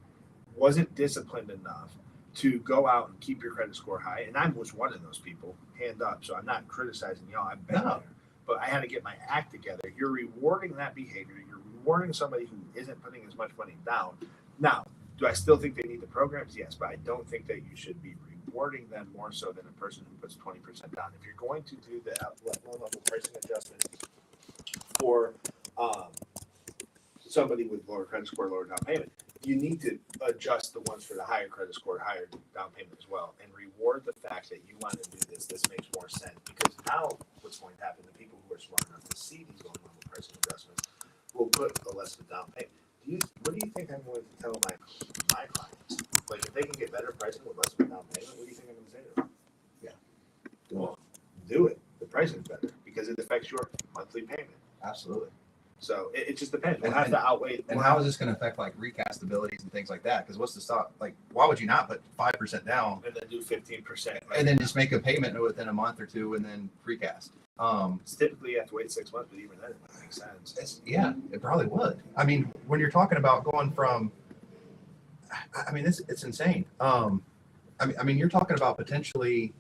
wasn't disciplined enough to go out and keep your credit score high. And I was one of those people, hand up. So I'm not criticizing y'all. I've been there. But I had to get my act together. You're rewarding that behavior. You're rewarding somebody who isn't putting as much money down. Now, do I still think they need the programs? Yes, but I don't think that you should be rewarding them more so than a person who puts 20% down. If you're going to do the low-level pricing adjustment for somebody with lower credit score, lower down payment, you need to adjust the ones for the higher credit score, higher down payment as well, and reward the fact that you want to do this. This makes more sense because now what's going to happen, the people who are smart enough to see these low-level pricing adjustments will put a less of a down payment. What do you think I'm going to tell my clients? Like, if they can get better pricing with less of a down payment, what do you think I'm going to say to them? Yeah. Well, do it. The pricing is better because it affects your monthly payment. Absolutely. So it just depends. We'll have to outweigh. And how is this going to affect like recast abilities and things like that? Because what's the stop? Like, why would you not put 5% down and then do 15%, and then just make a payment within a month or two and then recast? Typically you have to wait 6 months, but even then it might make sense. It probably would. I mean, when you're talking about going from, I mean, it's insane. I mean, you're talking about potentially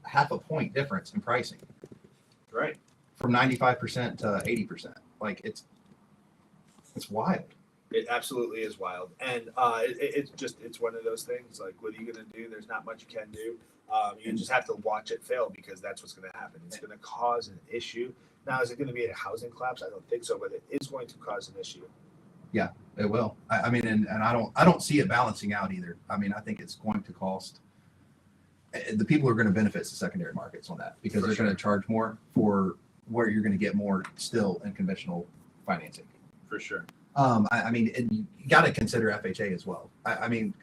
half a point difference in pricing, Right. from 95% to 80%. Like it's wild. It absolutely is wild, and it's one of those things. Like, what are you going to do? There's not much you can do. You just have to watch it fail because that's what's going to happen. It's going to cause an issue. Now, is it going to be a housing collapse? I don't think so, but it is going to cause an issue. Yeah, it will. I mean, and I don't see it balancing out either. I mean, I think it's going to cost. The people who are going to benefit the secondary markets on that because they're going to charge more for where you're going to get more still in conventional financing. For sure. I mean, and you got to consider FHA as well. I mean,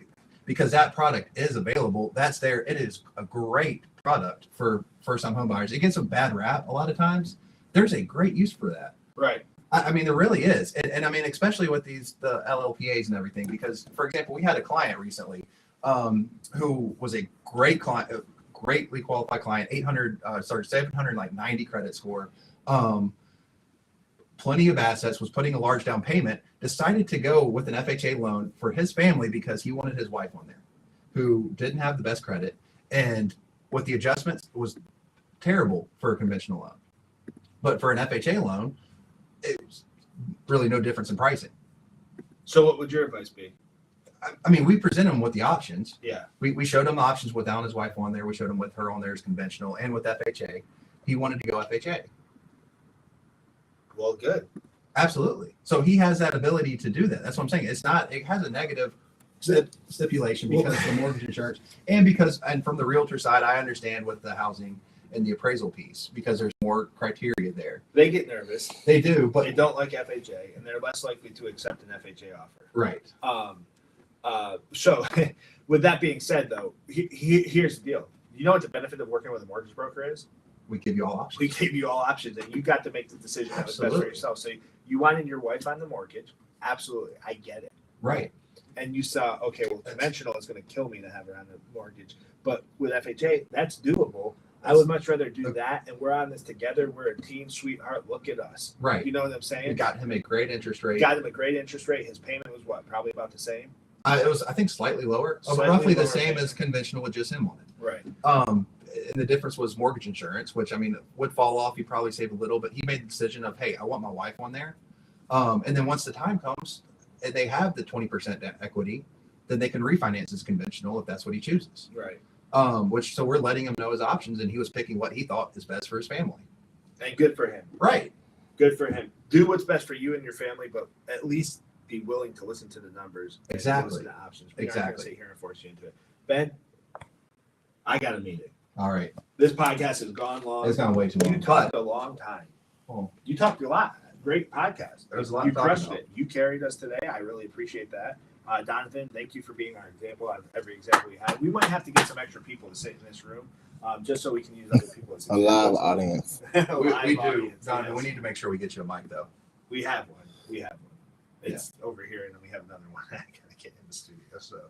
because that product is available, that's there. It is a great product for first-time home buyers. It gets a bad rap a lot of times. There's a great use for that. Right. I mean, there really is. And I mean, especially with the LLPAs and everything, because, for example, we had a client recently who was a great client, a greatly qualified client, 790 credit score, plenty of assets, was putting a large down payment, decided to go with an FHA loan for his family because he wanted his wife on there, who didn't have the best credit. And with the adjustments, it was terrible for a conventional loan. But for an FHA loan, it's really no difference in pricing. So what would your advice be? I mean, we present him with the options. Yeah. We showed him options without his wife on there. We showed him with her on there as conventional and with FHA. He wanted to go FHA. Well, good. Absolutely. So he has that ability to do that. That's what I'm saying. It's not, it has a negative stipulation because of the mortgage insurance and from the realtor side, I understand with the housing and the appraisal piece because there's more criteria there. They get nervous. They do, but they don't like FHA, and they're less likely to accept an FHA offer. Right. So with that being said, though, here's the deal. You know what the benefit of working with a mortgage broker is? We give you all options. We give you all options, and you got to make the decision that was best for yourself. So you wanted your wife on the mortgage. Absolutely. I get it. Right. And you saw, okay, well, conventional is going to kill me to have her on the mortgage. But with FHA, that's doable. I would much rather do that, and we're on this together. We're a team, sweetheart. Look at us. Right. You know what I'm saying? We got him a great interest rate. Got him a great interest rate. His payment was what? Probably about the same? It was, I think, slightly lower. Slightly roughly lower the same payment. as conventional with just him on it. Right. And the difference was mortgage insurance, which, I mean, would fall off. You probably save a little, but he made the decision of, hey, I want my wife on there. And then once the time comes and they have the 20% equity, then they can refinance as conventional if that's what he chooses. Right. So we're letting him know his options, and he was picking what he thought is best for his family. And good for him. Right. Good for him. Do what's best for you and your family, but at least be willing to listen to the numbers. Exactly. And listen to options. We aren't Exactly. going to sit here and force you into it. Ben, I got a meeting. All right. This podcast has gone long. It's gone way too long. You talked a long time. Oh. You talked a lot. Great podcast. There was a lot You to talk crushed about. it. You carried us today. I really appreciate that. Donovan, thank you for being our example on every example we had. We might have to get some extra people to sit in this room just so we can use other people as A live audience. A We live do. audience, Donovan, yes. we need to make sure we get you a mic, though. We have one. It's over here, and then we have another one. I gotta get in the studio. So,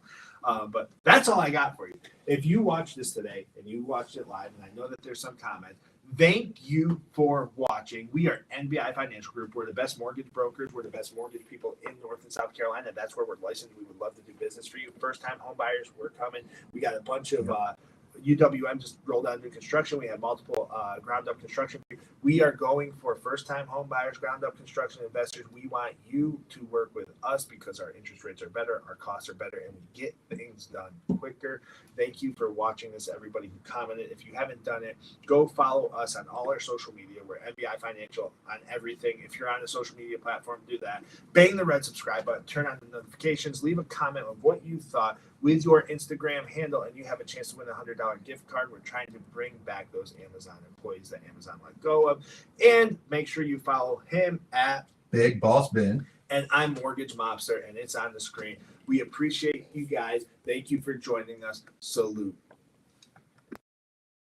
but that's all I got for you. If you watched this today and you watched it live, and I know that there's some comments, thank you for watching. We are NBI Financial Group. We're the best mortgage brokers. We're the best mortgage people in North and South Carolina. That's where we're licensed. We would love to do business for you. First-time home buyers, we're coming. We got a bunch of UWM just rolled out new construction. We have multiple ground-up construction. We are going for first-time home buyers, ground-up construction investors. We want you to work with us because our interest rates are better, our costs are better, and we get things done quicker. Thank you for watching this, everybody who commented. If you haven't done it, go follow us on all our social media. We're NBI Financial on everything. If you're on a social media platform, do that. Bang the red subscribe button, turn on the notifications, leave a comment of what you thought with your Instagram handle, and you have a chance to win a $100 gift card. We're trying to bring back those Amazon employees that Amazon let go of. And make sure you follow him at Big Boss Ben. And I'm Mortgage Mobster, and it's on the screen. We appreciate you guys. Thank you for joining us. Salute.